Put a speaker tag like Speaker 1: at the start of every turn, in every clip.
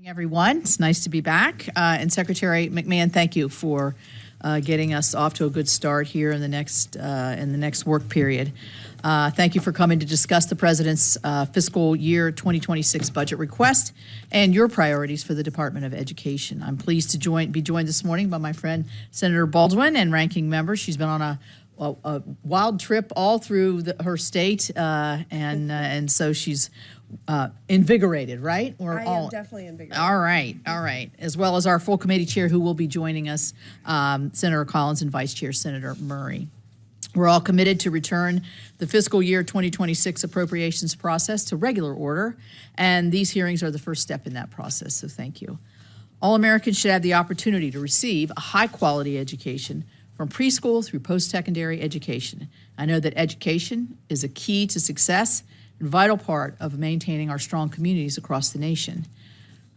Speaker 1: Everyone, it's nice to be back. And Secretary McMahon, thank you for getting us off to a good start here in the next work period. Thank you for coming to discuss the President's fiscal year 2026 budget request and your priorities for the Department of Education. I'm pleased to be joined this morning by my friend Senator Baldwin and ranking member. She's been on a wild trip all through her state, and so she's invigorated, right?
Speaker 2: I am definitely invigorated.
Speaker 1: All right. As well as our full committee chair who will be joining us, Senator Collins and Vice Chair Senator Murray. We're all committed to return the fiscal year 2026 appropriations process to regular order, and these hearings are the first step in that process, so thank you. All Americans should have the opportunity to receive a high-quality education from preschool through post-secondary education. I know that education is a key to success and vital part of maintaining our strong communities across the nation.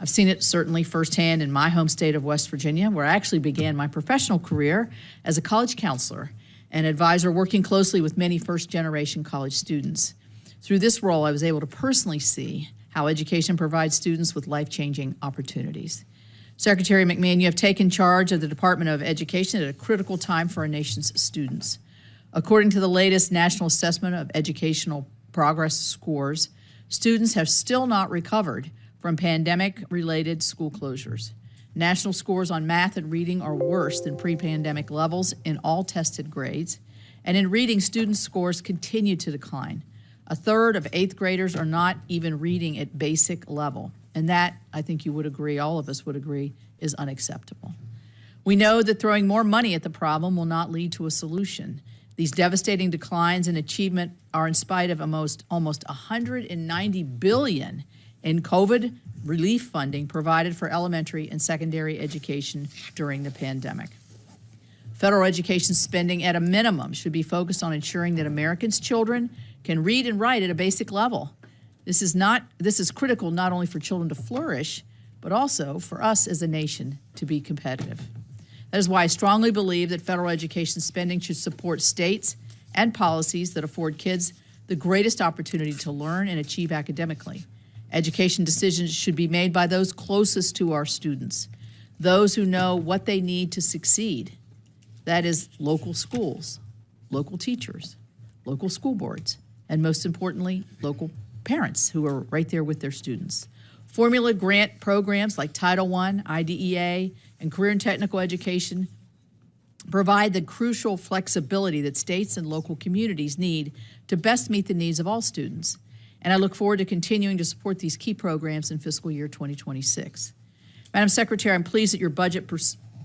Speaker 1: I've seen it certainly firsthand in my home state of West Virginia, where I actually began my professional career as a college counselor and advisor working closely with many first-generation college students. Through this role, I was able to personally see how education provides students with life-changing opportunities. Secretary McMahon, you have taken charge of the Department of Education at a critical time for our nation's students. According to the latest National Assessment of Educational Progress scores, students have still not recovered from pandemic-related school closures. National scores on math and reading are worse than pre-pandemic levels in all tested grades, and in reading, students' scores continue to decline. A third of 8th graders are not even reading at basic level, and that, I think you would agree, all of us would agree, is unacceptable. We know that throwing more money at the problem will not lead to a solution. These devastating declines in achievement are in spite of almost $190 billion in COVID relief funding provided for elementary and secondary education during the pandemic. Federal education spending at a minimum should be focused on ensuring that Americans' children can read and write at a basic level. This is critical not only for children to flourish, but also for us as a nation to be competitive. That is why I strongly believe that federal education spending should support states and policies that afford kids the greatest opportunity to learn and achieve academically. Education decisions should be made by those closest to our students, those who know what they need to succeed. That is local schools, local teachers, local school boards, and most importantly, local parents who are right there with their students. Formula grant programs like Title I, IDEA, and career and technical education provide the crucial flexibility that states and local communities need to best meet the needs of all students. And I look forward to continuing to support these key programs in fiscal year 2026. Madam Secretary, I'm pleased that your budget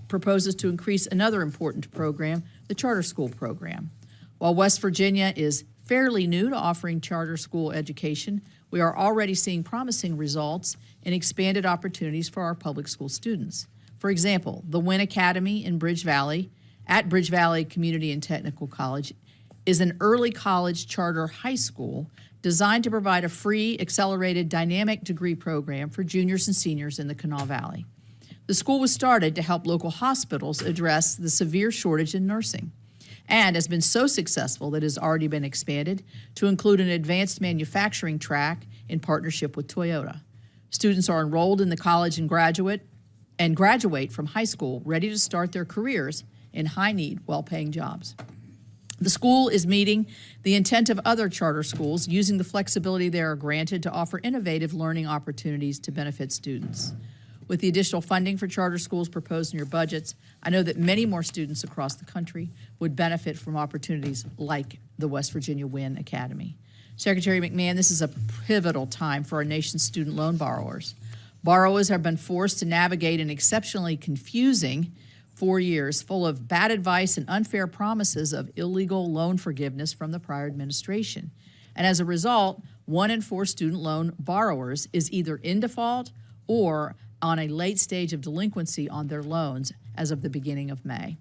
Speaker 1: proposes to increase another important program, the charter school program. While West Virginia is fairly new to offering charter school education, we are already seeing promising results and expanded opportunities for our public school students. For example, the Wynn Academy in Bridge Valley Community and Technical College is an early college charter high school designed to provide a free, accelerated, dynamic degree program for juniors and seniors in the Kanawha Valley. The school was started to help local hospitals address the severe shortage in nursing and has been so successful that it has already been expanded to include an advanced manufacturing track in partnership with Toyota. Students are enrolled in the college and graduate from high school ready to start their careers in high-need, well-paying jobs. The school is meeting the intent of other charter schools, using the flexibility they are granted to offer innovative learning opportunities to benefit students. With the additional funding for charter schools proposed in your budgets, I know that many more students across the country would benefit from opportunities like the West Virginia Wynn Academy. Secretary McMahon, this is a pivotal time for our nation's student loan borrowers. Borrowers have been forced to navigate an exceptionally confusing 4 years full of bad advice and unfair promises of illegal loan forgiveness from the prior administration. And as a result, 1 in 4 student loan borrowers is either in default or on a late stage of delinquency on their loans as of the beginning of May.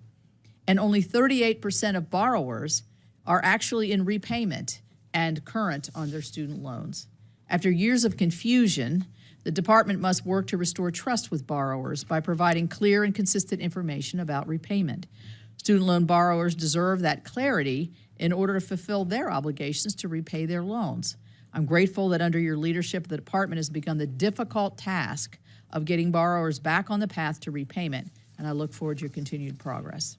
Speaker 1: And only 38% of borrowers are actually in repayment and current on their student loans. After years of confusion, the department must work to restore trust with borrowers by providing clear and consistent information about repayment. Student loan borrowers deserve that clarity in order to fulfill their obligations to repay their loans. I'm grateful that under your leadership, the department has begun the difficult task of getting borrowers back on the path to repayment, and I look forward to your continued progress.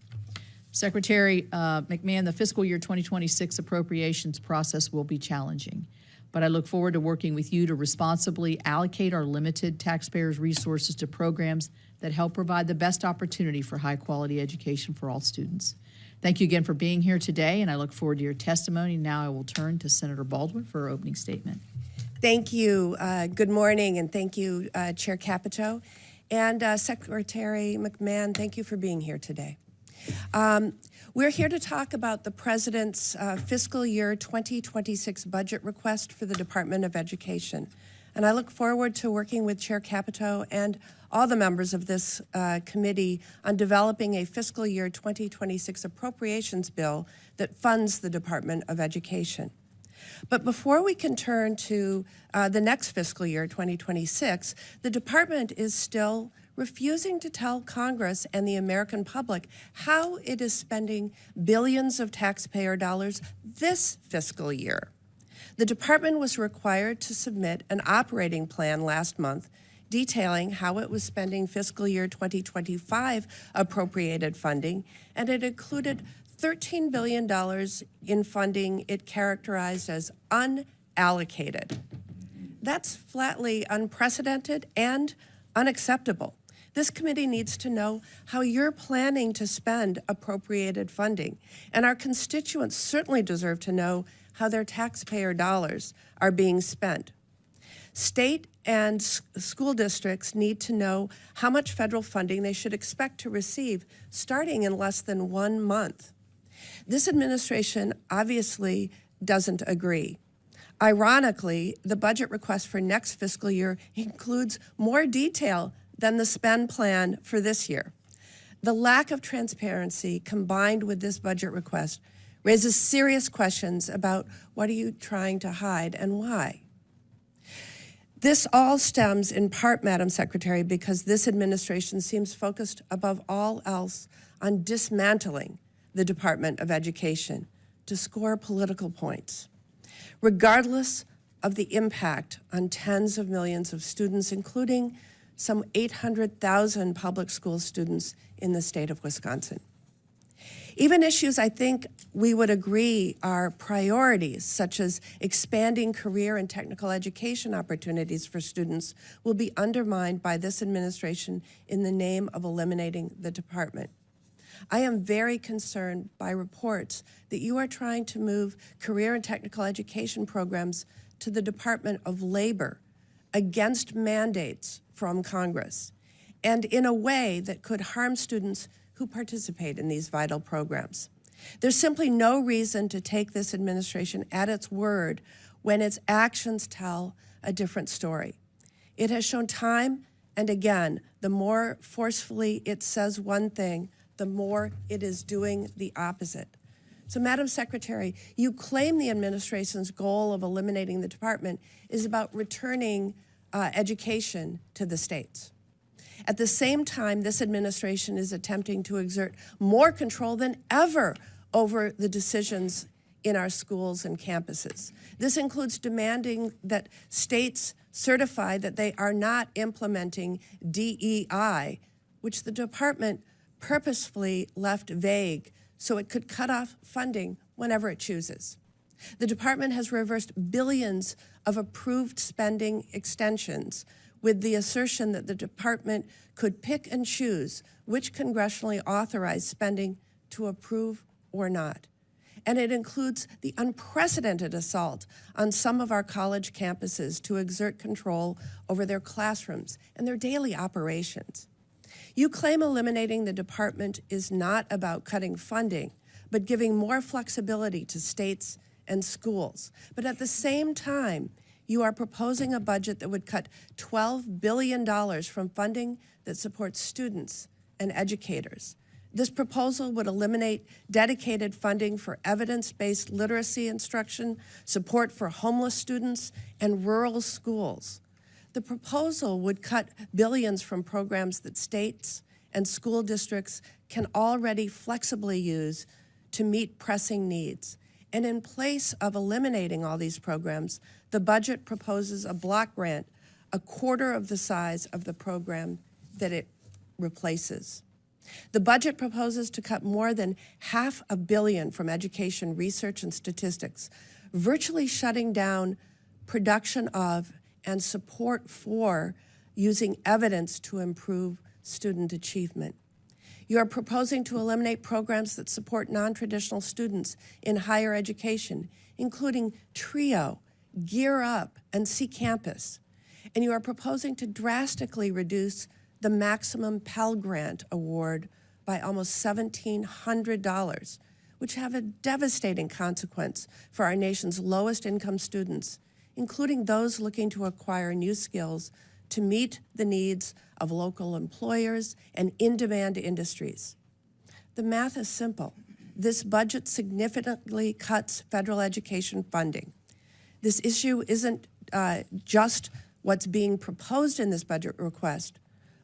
Speaker 1: Secretary McMahon, the fiscal year 2026 appropriations process will be challenging, but I look forward to working with you to responsibly allocate our limited taxpayers' resources to programs that help provide the best opportunity for high-quality education for all students. Thank you again for being here today, and I look forward to your testimony. Now I will turn to Senator Baldwin for her opening statement.
Speaker 2: Thank you. Good morning, and thank you, Chair Capito. And Secretary McMahon, thank you for being here today. We're here to talk about the President's fiscal year 2026 budget request for the Department of Education. And I look forward to working with Chair Capito and all the members of this committee on developing a fiscal year 2026 appropriations bill that funds the Department of Education. But before we can turn to the next fiscal year, 2026, the department is still refusing to tell Congress and the American public how it is spending billions of taxpayer dollars this fiscal year. The department was required to submit an operating plan last month detailing how it was spending fiscal year 2025 appropriated funding, and it included $13 billion in funding it characterized as unallocated. That's flatly unprecedented and unacceptable. This committee needs to know how you're planning to spend appropriated funding, and our constituents certainly deserve to know how their taxpayer dollars are being spent. State and school districts need to know how much federal funding they should expect to receive starting in less than 1 month. This administration obviously doesn't agree. Ironically, the budget request for next fiscal year includes more detail than the spend plan for this year. The lack of transparency combined with this budget request raises serious questions about what are you trying to hide and why. This all stems in part, Madam Secretary, because this administration seems focused above all else on dismantling the Department of Education to score political points, regardless of the impact on tens of millions of students, including some 800,000 public school students in the state of Wisconsin. Even issues I think we would agree are priorities, such as expanding career and technical education opportunities for students, will be undermined by this administration in the name of eliminating the department. I am very concerned by reports that you are trying to move career and technical education programs to the Department of Labor against mandates from Congress, and in a way that could harm students who participate in these vital programs. There's simply no reason to take this administration at its word when its actions tell a different story. It has shown time and again, the more forcefully it says one thing, the more it is doing the opposite. So, Madam Secretary, you claim the administration's goal of eliminating the department is about returning education to the states. At the same time, this administration is attempting to exert more control than ever over the decisions in our schools and campuses. This includes demanding that states certify that they are not implementing DEI, which the department purposefully left vague so it could cut off funding whenever it chooses. The department has reversed billions of approved spending extensions with the assertion that the department could pick and choose which congressionally authorized spending to approve or not. And it includes the unprecedented assault on some of our college campuses to exert control over their classrooms and their daily operations. You claim eliminating the department is not about cutting funding, but giving more flexibility to states and schools. But at the same time, you are proposing a budget that would cut $12 billion from funding that supports students and educators. This proposal would eliminate dedicated funding for evidence-based literacy instruction, support for homeless students, and rural schools. The proposal would cut billions from programs that states and school districts can already flexibly use to meet pressing needs. And in place of eliminating all these programs, the budget proposes a block grant a quarter of the size of the program that it replaces. The budget proposes to cut more than $500 million from education research and statistics, virtually shutting down production of and support for using evidence to improve student achievement. You are proposing to eliminate programs that support non-traditional students in higher education, including TRIO, Gear Up, and See Campus. And you are proposing to drastically reduce the maximum Pell Grant award by almost $1,700, which have a devastating consequence for our nation's lowest income students, including those looking to acquire new skills to meet the needs of local employers and in-demand industries. The math is simple. This budget significantly cuts federal education funding. This issue isn't just what's being proposed in this budget request,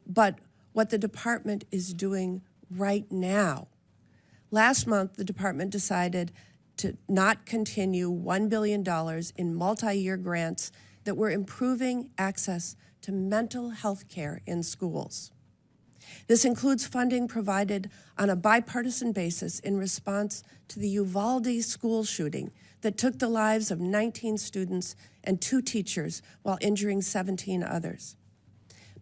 Speaker 2: but what the department is doing right now. Last month, the department decided to not continue $1 billion in multi-year grants that were improving access to mental health care in schools. This includes funding provided on a bipartisan basis in response to the Uvalde school shooting that took the lives of 19 students and 2 teachers while injuring 17 others.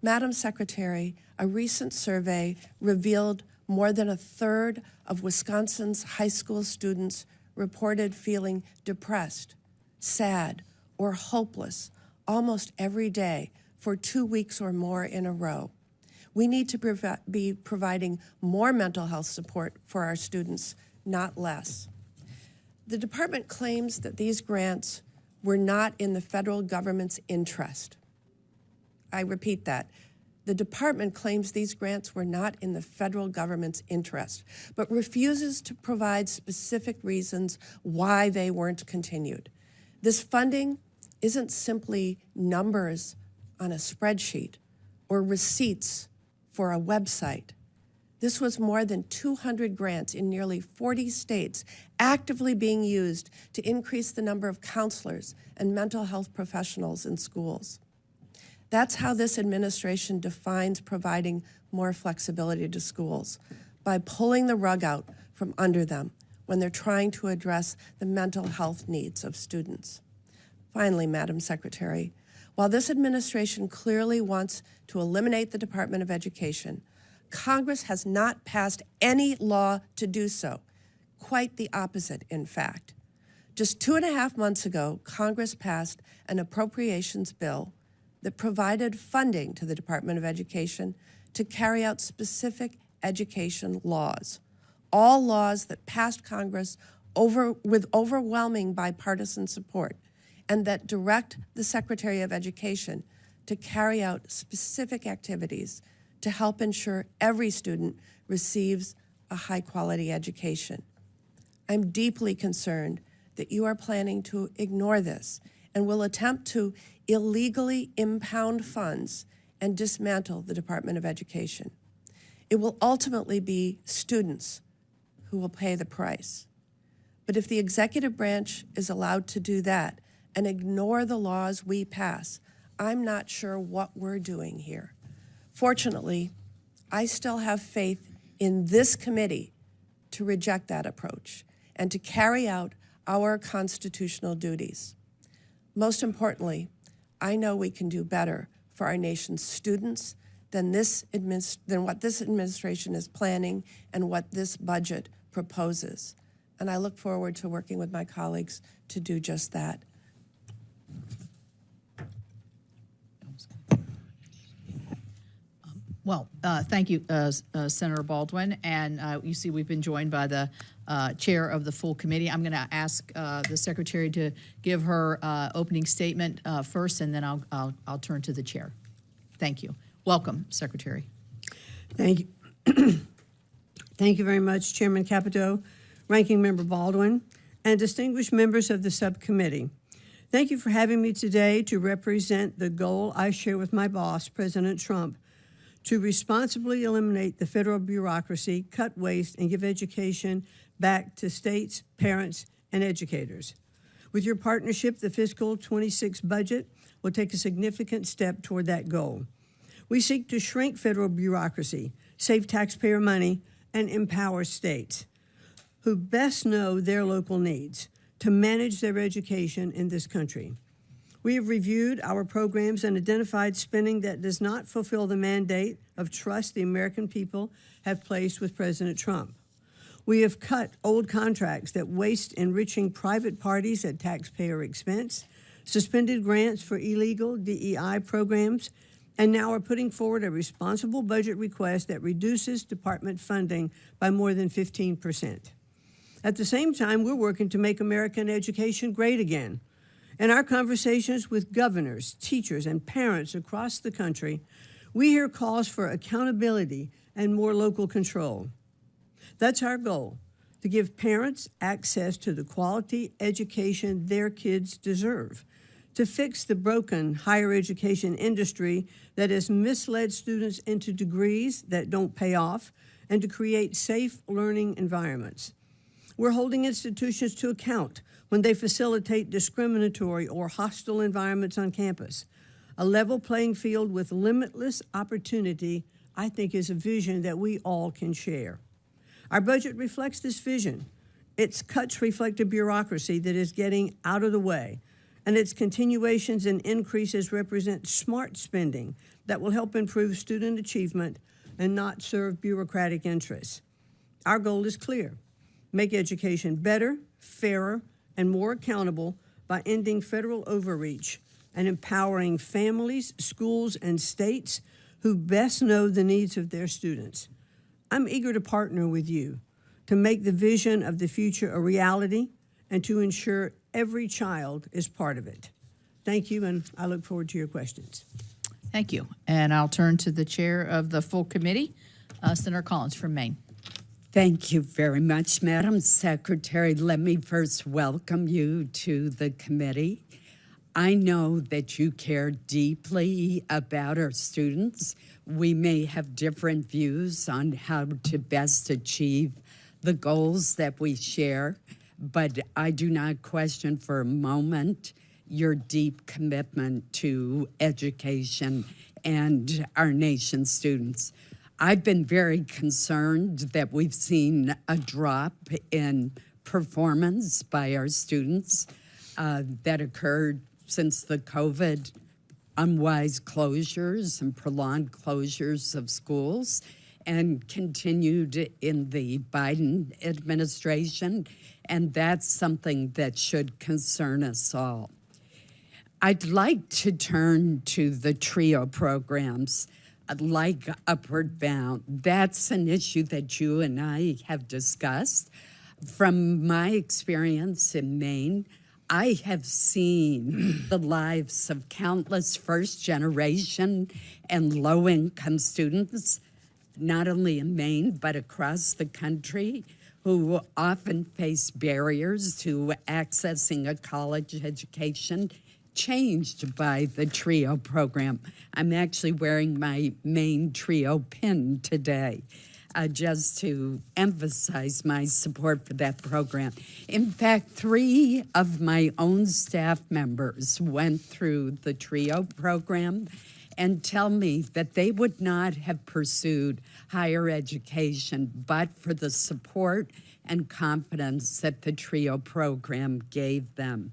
Speaker 2: Madam Secretary, a recent survey revealed more than a third of Wisconsin's high school students reported feeling depressed, sad, or hopeless almost every day for 2 weeks or more in a row. We need to be providing more mental health support for our students, not less. The department claims that these grants were not in the federal government's interest. I repeat that. The department claims these grants were not in the federal government's interest, but refuses to provide specific reasons why they weren't continued. This funding isn't simply numbers on a spreadsheet or receipts for a website. This was more than 200 grants in nearly 40 states actively being used to increase the number of counselors and mental health professionals in schools. That's how this administration defines providing more flexibility to schools, by pulling the rug out from under them when they're trying to address the mental health needs of students. Finally, Madam Secretary, while this administration clearly wants to eliminate the Department of Education, Congress has not passed any law to do so. Quite the opposite, in fact. Just 2.5 months ago, Congress passed an appropriations bill that provided funding to the Department of Education to carry out specific education laws, all laws that passed Congress with overwhelming bipartisan support, and that direct the Secretary of Education to carry out specific activities to help ensure every student receives a high-quality education. I'm deeply concerned that you are planning to ignore this and will attempt to illegally impound funds and dismantle the Department of Education. It will ultimately be students who will pay the price. But if the executive branch is allowed to do that and ignore the laws we pass, I'm not sure what we're doing here. Fortunately, I still have faith in this committee to reject that approach and to carry out our constitutional duties. Most importantly, I know we can do better for our nation's students than what this administration is planning and what this budget proposes. And I look forward to working with my colleagues to do just that.
Speaker 1: Well, thank you, Senator Baldwin. And you see we've been joined by the chair of the full committee. I'm going to ask the secretary to give her opening statement first, and then I'll turn to the chair. Thank you. Welcome, Secretary.
Speaker 3: Thank you. Thank you very much, Chairman Capito, Ranking Member Baldwin, and distinguished members of the subcommittee. Thank you for having me today to represent the goal I share with my boss, President Trump, to responsibly eliminate the federal bureaucracy, cut waste, and give education back to states, parents, and educators. With your partnership, the fiscal 26 budget will take a significant step toward that goal. We seek to shrink federal bureaucracy, save taxpayer money, and empower states who best know their local needs to manage their education in this country. We have reviewed our programs and identified spending that does not fulfill the mandate of trust the American people have placed with President Trump. We have cut old contracts that waste enriching private parties at taxpayer expense, suspended grants for illegal DEI programs, and now are putting forward a responsible budget request that reduces department funding by more than 15%. At the same time, we're working to make American education great again. In our conversations with governors, teachers, and parents across the country, we hear calls for accountability and more local control. That's our goal, to give parents access to the quality education their kids deserve, to fix the broken higher education industry that has misled students into degrees that don't pay off, and to create safe learning environments. We're holding institutions to account when they facilitate discriminatory or hostile environments on campus. A level playing field with limitless opportunity, I think, is a vision that we all can share. Our budget reflects this vision. Its cuts reflect a bureaucracy that is getting out of the way, and its continuations and increases represent smart spending that will help improve student achievement and not serve bureaucratic interests. Our goal is clear: make education better, fairer, and more accountable by ending federal overreach and empowering families, schools, and states who best know the needs of their students. I'm eager to partner with you to make the vision of the future a reality and to ensure every child is part of it. Thank you, and I look forward to your questions.
Speaker 1: Thank you. And I'll turn to the chair of the full committee, Senator Collins from Maine.
Speaker 4: Thank you very much, Madam Secretary. Let me first welcome you to the committee. I know that you care deeply about our students. We may have different views on how to best achieve the goals that we share, but I do not question for a moment your deep commitment to education and our nation's students. I've been very concerned that we've seen a drop in performance by our students that occurred since the COVID unwise closures and prolonged closures of schools and continued in the Biden administration, and that's something that should concern us all. I'd like to turn to the TRIO programs, like Upward Bound. That's an issue that you and I have discussed. From my experience in Maine, I have seen the lives of countless first-generation and low-income students, not only in Maine, but across the country, who often face barriers to accessing a college education changed by the TRIO program. I'm actually wearing my Maine TRIO pin today, just to emphasize my support for that program. In fact, 3 of my own staff members went through the TRIO program and tell me that they would not have pursued higher education but for the support and confidence that the TRIO program gave them.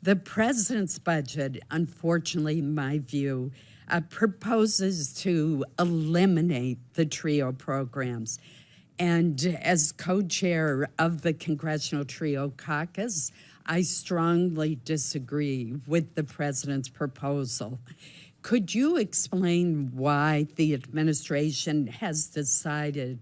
Speaker 4: The president's budget, unfortunately, in my view, proposes to eliminate the TRIO programs. And as co-chair of the Congressional TRIO Caucus, I strongly disagree with the president's proposal. Could you explain why the administration has decided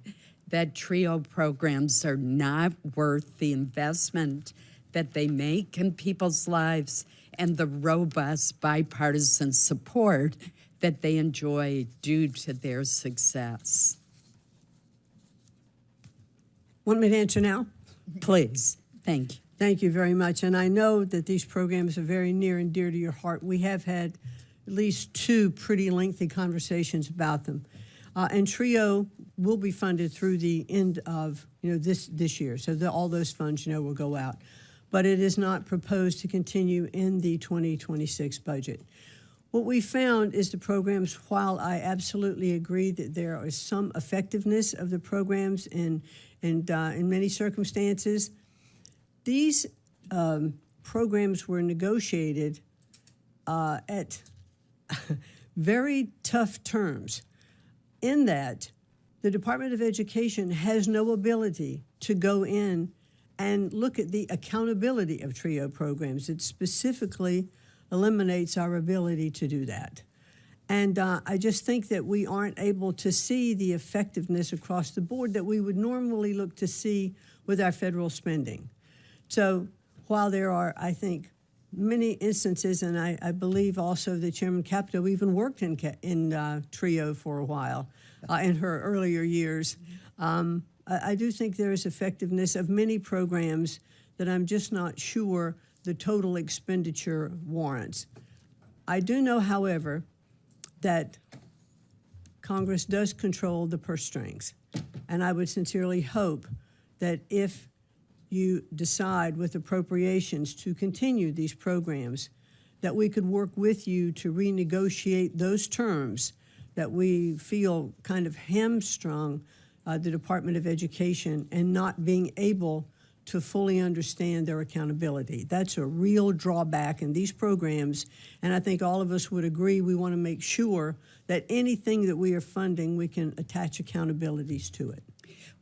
Speaker 4: that TRIO programs are not worth the investment that they make in people's lives and the robust bipartisan support that they enjoy due to their success?
Speaker 3: Want me to answer now?
Speaker 4: Please. Thank you.
Speaker 3: Thank you very much. And I know that these programs are very near and dear to your heart. We have had at least 2 pretty lengthy conversations about them. And TRIO will be funded through the end of this year. So all those funds will go out. But it is not proposed to continue in the 2026 budget. What we found is the programs, while I absolutely agree that there is some effectiveness of the programs in many circumstances, these programs were negotiated at very tough terms, in that the Department of Education has no ability to go in and look at the accountability of TRIO programs. It specifically eliminates our ability to do that. And I just think that we aren't able to see the effectiveness across the board that we would normally look to see with our federal spending. So while there are, I think, many instances, and I believe also that Chairman Capito even worked in TRIO for a while in her earlier years, I do think there is effectiveness of many programs that I'm just not sure the total expenditure warrants. I do know, however, that Congress does control the purse strings, and I would sincerely hope that if you decide with appropriations to continue these programs, that we could work with you to renegotiate those terms that we feel kind of hamstrung the Department of Education and not being able to fully understand their accountability. That's a real drawback in these programs, and I think all of us would agree we want to make sure that anything that we are funding, we can attach accountabilities to it.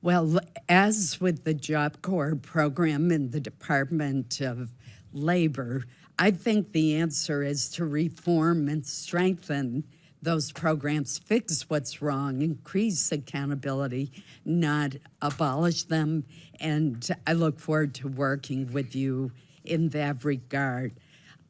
Speaker 4: Well, as with the Job Corps program in the Department of Labor, I think the answer is to reform and strengthen those programs, fix what's wrong, increase accountability, not abolish them. And I look forward to working with you in that regard.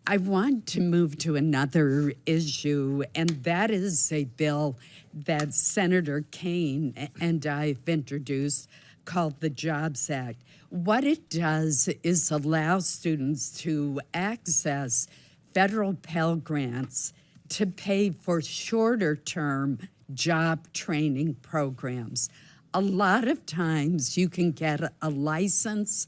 Speaker 4: I want to move to another issue, and that is a bill that Senator Kaine and I have introduced called the Jobs Act. What it does is allow students to access federal Pell Grants to pay for shorter-term job training programs. A lot of times you can get a license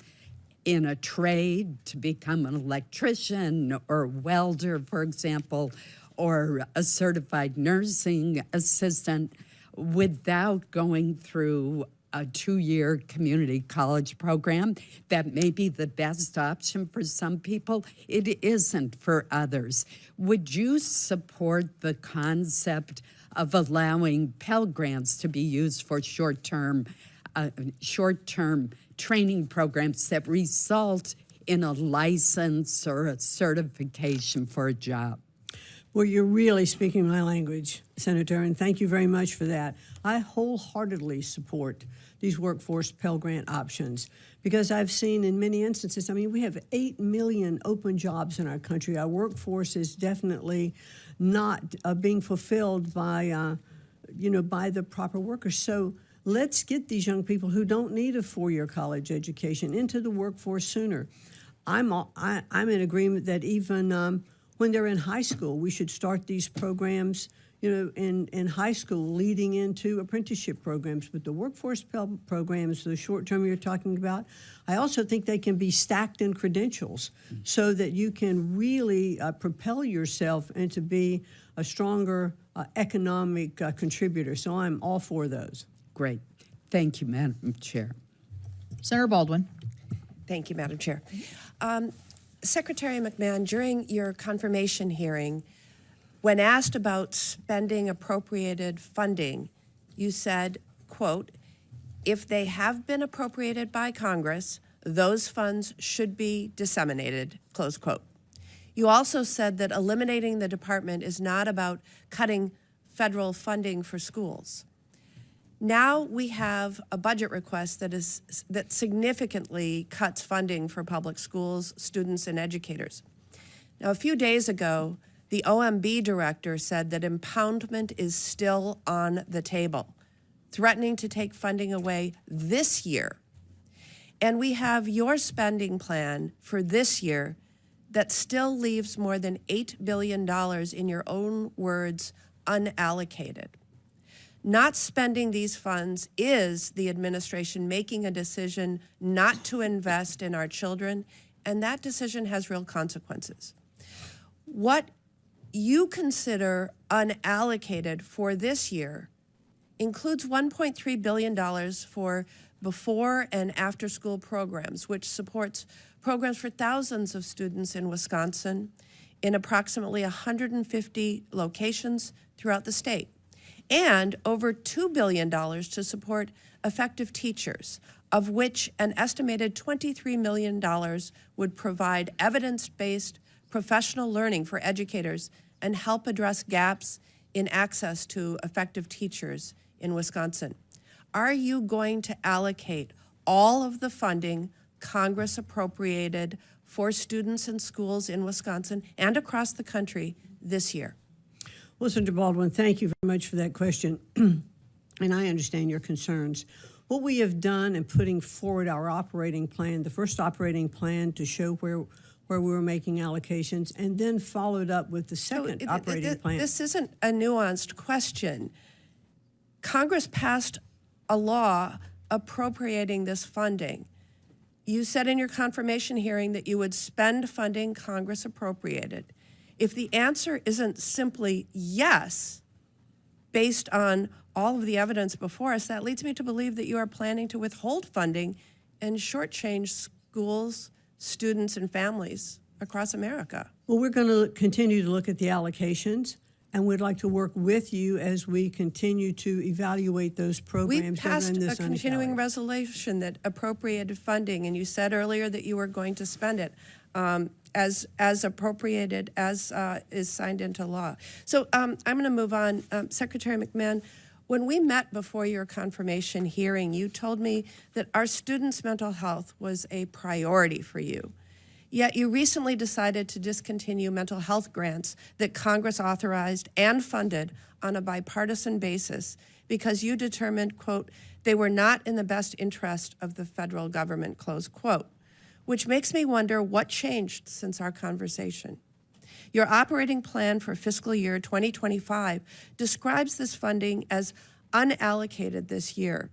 Speaker 4: in a trade to become an electrician or welder, for example, or a certified nursing assistant without going through a 2-year community college program. That may be the best option for some people. It isn't for others. Would you support the concept of allowing Pell Grants to be used for short-term training programs that result in a license or a certification for a job?
Speaker 3: Well, you're really speaking my language, Senator, and thank you very much for that. I wholeheartedly support these workforce Pell Grant options because I've seen in many instances, I mean, we have 8 million open jobs in our country. Our workforce is definitely not being fulfilled by, by the proper workers. So let's get these young people who don't need a 4-year college education into the workforce sooner. I'm in agreement that even when they're in high school, we should start these programs, in high school leading into apprenticeship programs. But the workforce Pell programs, the short term you're talking about, I also think they can be stacked in credentials so that you can really propel yourself into be a stronger economic contributor. So I'm all for those.
Speaker 4: Great. Thank you, Madam Chair.
Speaker 1: Senator Baldwin.
Speaker 2: Thank you, Madam Chair. Secretary McMahon, during your confirmation hearing, when asked about spending appropriated funding, you said, quote, if they have been appropriated by Congress, those funds should be disseminated, close quote. You also said that eliminating the department is not about cutting federal funding for schools. Now we have a budget request that significantly cuts funding for public schools, students, and educators. Now, a few days ago, the OMB director said that impoundment is still on the table, threatening to take funding away this year. And we have your spending plan for this year that still leaves more than $8 billion, in your own words, unallocated. Not spending these funds is the administration making a decision not to invest in our children, and that decision has real consequences. What you consider unallocated for this year includes $1.3 billion for before and after school programs, which supports programs for thousands of students in Wisconsin in approximately 150 locations throughout the state, and over $2 billion to support effective teachers, of which an estimated $23 million would provide evidence-based professional learning for educators and help address gaps in access to effective teachers in Wisconsin. Are you going to allocate all of the funding Congress appropriated for students and schools in Wisconsin and across the country this year?
Speaker 3: Well, Senator Baldwin, thank you very much for that question. And I understand your concerns. What we have done in putting forward our operating plan, the first operating plan to show where we were making allocations, and then followed up with the second operating plan.
Speaker 2: This isn't a nuanced question. Congress passed a law appropriating this funding. You said in your confirmation hearing that you would spend funding Congress appropriated. If the answer isn't simply yes, based on all of the evidence before us, that leads me to believe that you are planning to withhold funding and shortchange schools, students, and families across America.
Speaker 3: Well, we're going to continue to look at the allocations, and we'd like to work with you as we continue to evaluate those
Speaker 2: We
Speaker 3: programs that are
Speaker 2: passed
Speaker 3: in
Speaker 2: a
Speaker 3: this
Speaker 2: continuing
Speaker 3: unallocated.
Speaker 2: resolution that appropriated funding, and you said earlier that you were going to spend it as appropriated as is signed into law. So I'm going to move on. Secretary McMahon, when we met before your confirmation hearing, you told me that our students' mental health was a priority for you. Yet you recently decided to discontinue mental health grants that Congress authorized and funded on a bipartisan basis because you determined, quote, they were not in the best interest of the federal government, close quote, which makes me wonder what changed since our conversation. Your operating plan for fiscal year 2025 describes this funding as unallocated this year.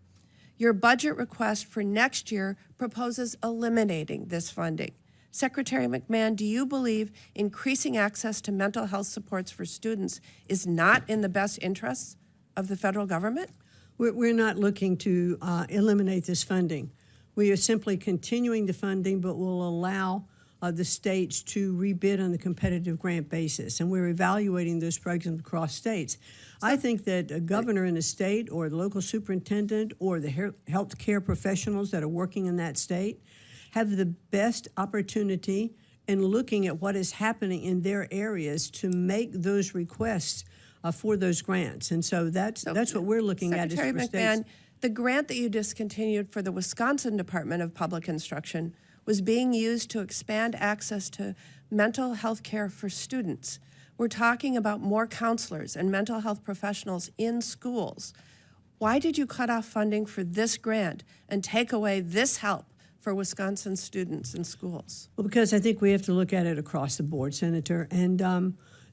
Speaker 2: Your budget request for next year proposes eliminating this funding. Secretary McMahon, do you believe increasing access to mental health supports for students is not in the best interests of the federal government?
Speaker 3: We're not looking to eliminate this funding. We are simply continuing the funding, but will allow the states to rebid on the competitive grant basis. And we're evaluating those programs across states. I think that a governor in a state or the local superintendent or the health care professionals that are working in that state have the best opportunity in looking at what is happening in their areas to make those requests for those grants. And so that's what we're looking at.
Speaker 2: Secretary
Speaker 3: is for
Speaker 2: McMahon,
Speaker 3: states.
Speaker 2: the grant that you discontinued for the Wisconsin Department of Public Instruction was being used to expand access to mental health care for students. We're talking about more counselors and mental health professionals in schools. Why did you cut off funding for this grant and take away this help for Wisconsin students in schools?
Speaker 3: Well, because I think we have to look at it across the board, Senator, and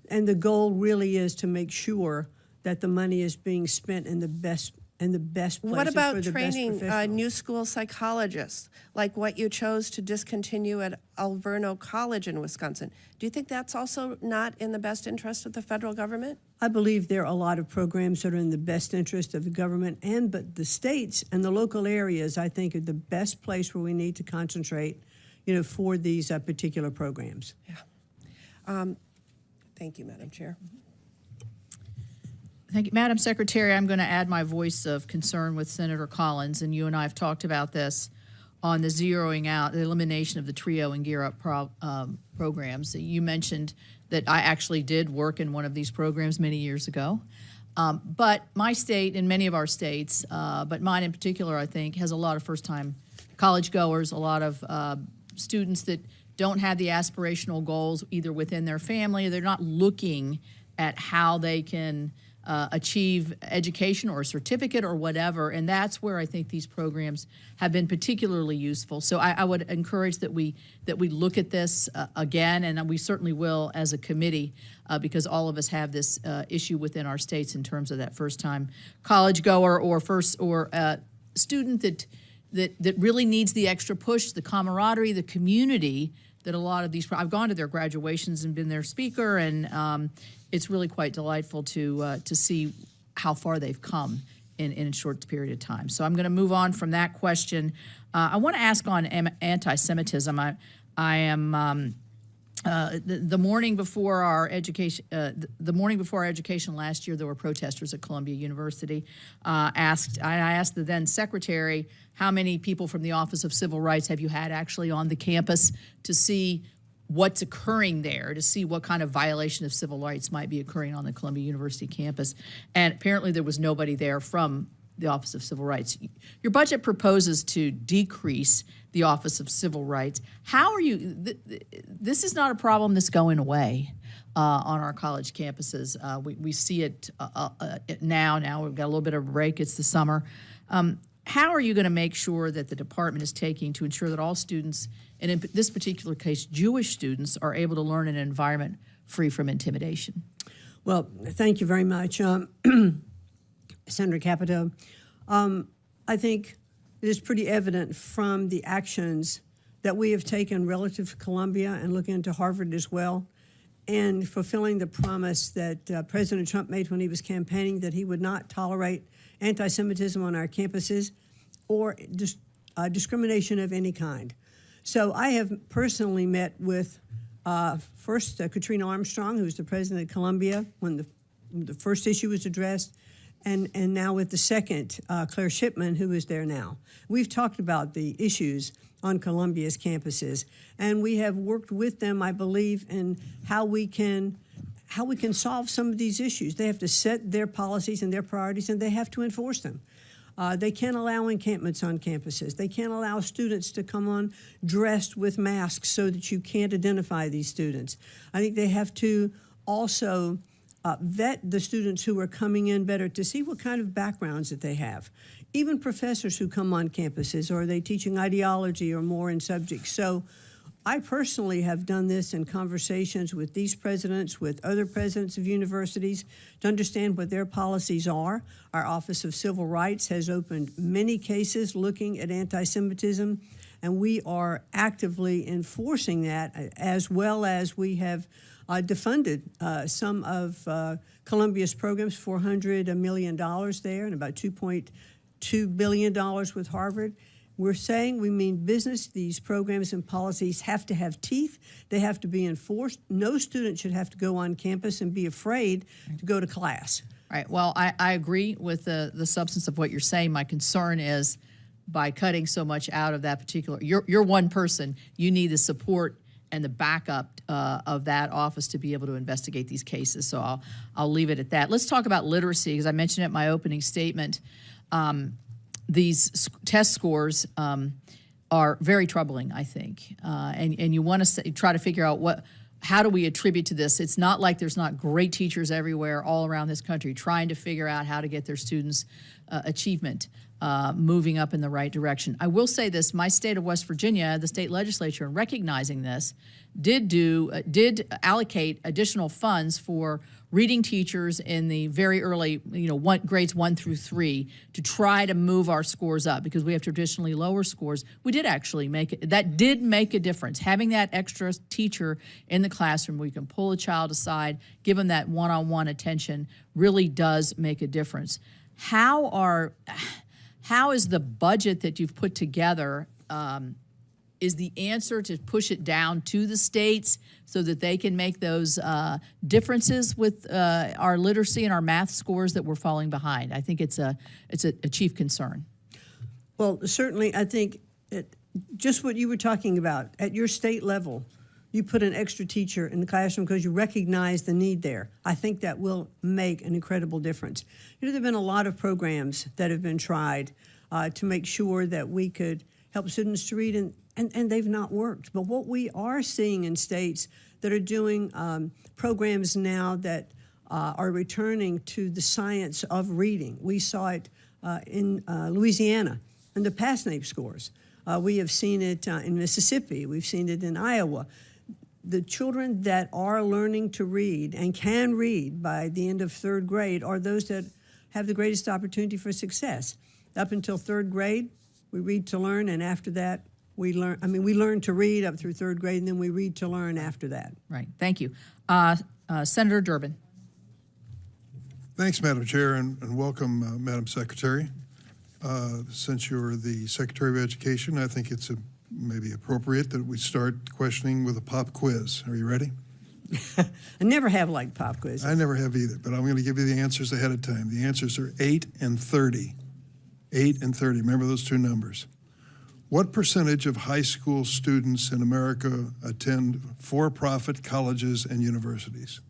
Speaker 3: the goal really is to make sure that the money is being spent in the best places.
Speaker 2: What about
Speaker 3: for the
Speaker 2: training
Speaker 3: best professionals.
Speaker 2: new school psychologists, like what you chose to discontinue at Alverno College in Wisconsin? Do you think that's also not in the best interest of the federal government?
Speaker 3: I believe there are a lot of programs that are in the best interest of the government, but the states and the local areas, I think, are the best place where we need to concentrate, for these particular programs.
Speaker 2: Yeah. Thank you, Madam Chair.
Speaker 1: Thank you. Madam Secretary, I'm going to add my voice of concern with Senator Collins, and you and I have talked about this on the zeroing out, the elimination of the TRIO and Gear Up programs. You mentioned that I actually did work in one of these programs many years ago. But my state and many of our states, but mine in particular, I think, has a lot of first-time college goers, a lot of students that don't have the aspirational goals either within their family, or they're not looking at how they can achieve education or a certificate or whatever, and that's where I think these programs have been particularly useful. So I would encourage that we look at this again, and we certainly will as a committee, because all of us have this issue within our states in terms of that first-time college goer or student that really needs the extra push, the camaraderie, the community that a lot of these, I've gone to their graduations and been their speaker, and it's really quite delightful to see how far they've come in a short period of time. So I'm going to move on from that question. I want to ask on anti-Semitism. I am the morning before our education, last year, there were protesters at Columbia University. I asked the then secretary, how many people from the Office of Civil Rights have you had actually on the campus to see what's occurring there, to see what kind of violation of civil rights might be occurring on the Columbia University campus. And apparently there was nobody there from the Office of Civil Rights. Your budget proposes to decrease the Office of Civil Rights. How are you, this is not a problem that's going away on our college campuses. We see it now we've got a little bit of a break, it's the summer. How are you going to make sure that the department is taking to ensure that all students, and in this particular case, Jewish students, are able to learn in an environment free from intimidation?
Speaker 3: Well, thank you very much, Senator Capito. I think it is pretty evident from the actions that we have taken relative to Columbia and looking into Harvard as well, and fulfilling the promise that President Trump made when he was campaigning that he would not tolerate anti-Semitism on our campuses or discrimination of any kind. So I have personally met with first Katrina Armstrong, who's the president of Columbia when the first issue was addressed, and now with the second, Claire Shipman, who is there now. We've talked about the issues on Columbia's campuses, and we have worked with them, I believe, in how we can solve some of these issues. They have to set their policies and their priorities, and they have to enforce them. They can't allow encampments on campuses. They can't allow students to come on dressed with masks so that you can't identify these students. I think they have to also vet the students who are coming in better to see what kind of backgrounds that they have. Even professors who come on campuses, or are they teaching ideology or more in subjects? So I personally have done this in conversations with these presidents, with other presidents of universities, to understand what their policies are. Our Office of Civil Rights has opened many cases looking at anti-Semitism, and we are actively enforcing that, as well as we have defunded some of Columbia's programs, $400 million there, and about $2.2 billion with Harvard. We're saying we mean business. These programs and policies have to have teeth. They have to be enforced. No student should have to go on campus and be afraid to go to class.
Speaker 1: Right. Well, I agree with the substance of what you're saying. My concern is by cutting so much out of that particular, you're one person. You need the support and the backup of that office to be able to investigate these cases. So I'll leave it at that. Let's talk about literacy, because I mentioned it in my opening statement. These test scores are very troubling, I think, and you want to try to figure out how do we attribute to this. It's not like there's not great teachers everywhere all around this country trying to figure out how to get their students' achievement moving up in the right direction. I will say this: my state of West Virginia, the state legislature, in recognizing this, did allocate additional funds for reading teachers in the very early, grades 1 through 3, to try to move our scores up, because we have traditionally lower scores. We did actually that did make a difference. Having that extra teacher in the classroom where you can pull a child aside, give them that one-on-one attention, really does make a difference. How is the budget that you've put together, is the answer to push it down to the states so that they can make those differences with our literacy and our math scores that we're falling behind? I think it's a chief concern.
Speaker 3: Well, certainly, I think just what you were talking about, at your state level, you put an extra teacher in the classroom because you recognize the need there. I think that will make an incredible difference. There have been a lot of programs that have been tried to make sure that we could help students to read, and they've not worked. But what we are seeing in states that are doing programs now that are returning to the science of reading. We saw it in Louisiana and the PASNAPE scores. We have seen it in Mississippi. We've seen it in Iowa. The children that are learning to read and can read by the end of 3rd grade are those that have the greatest opportunity for success. Up until 3rd grade, we read to learn, and after that, We learn to read up through third grade, and then we read to learn after that.
Speaker 1: Right, thank you. Senator Durbin.
Speaker 5: Thanks, Madam Chair, and welcome, Madam Secretary. Since you're the Secretary of Education, I think it's maybe appropriate that we start questioning with a pop quiz. Are you ready?
Speaker 3: I never have liked pop quizzes.
Speaker 5: I never have either, but I'm going to give you the answers ahead of time. The answers are 8 and 30. 8 and 30. Remember those two numbers. What percentage of high school students in America attend for-profit colleges and universities?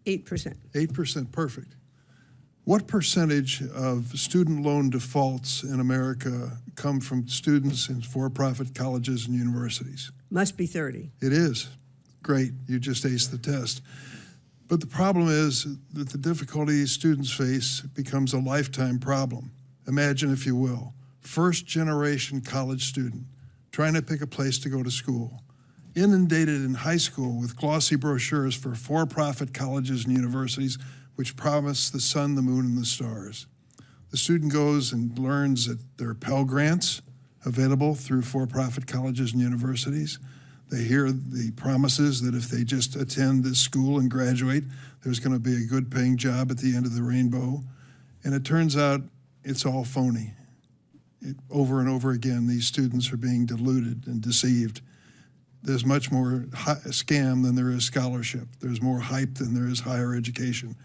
Speaker 3: 8%.
Speaker 5: 8%, perfect. What percentage of student loan defaults in America come from students in for-profit colleges and universities?
Speaker 3: Must be 30.
Speaker 5: It is. Great, you just aced the test. But the problem is that the difficulty these students face becomes a lifetime problem. Imagine, if you will, first-generation college student trying to pick a place to go to school, inundated in high school with glossy brochures for for-profit colleges and universities which promise the sun, the moon, and the stars. The student goes and learns that there are Pell Grants available through for-profit colleges and universities. They hear the promises that if they just attend this school and graduate, there's going to be a good paying job at the end of the rainbow. And it turns out it's all phony. Over and over again, these students are being deluded and deceived. There's much more scam than there is scholarship. There's more hype than there is higher education.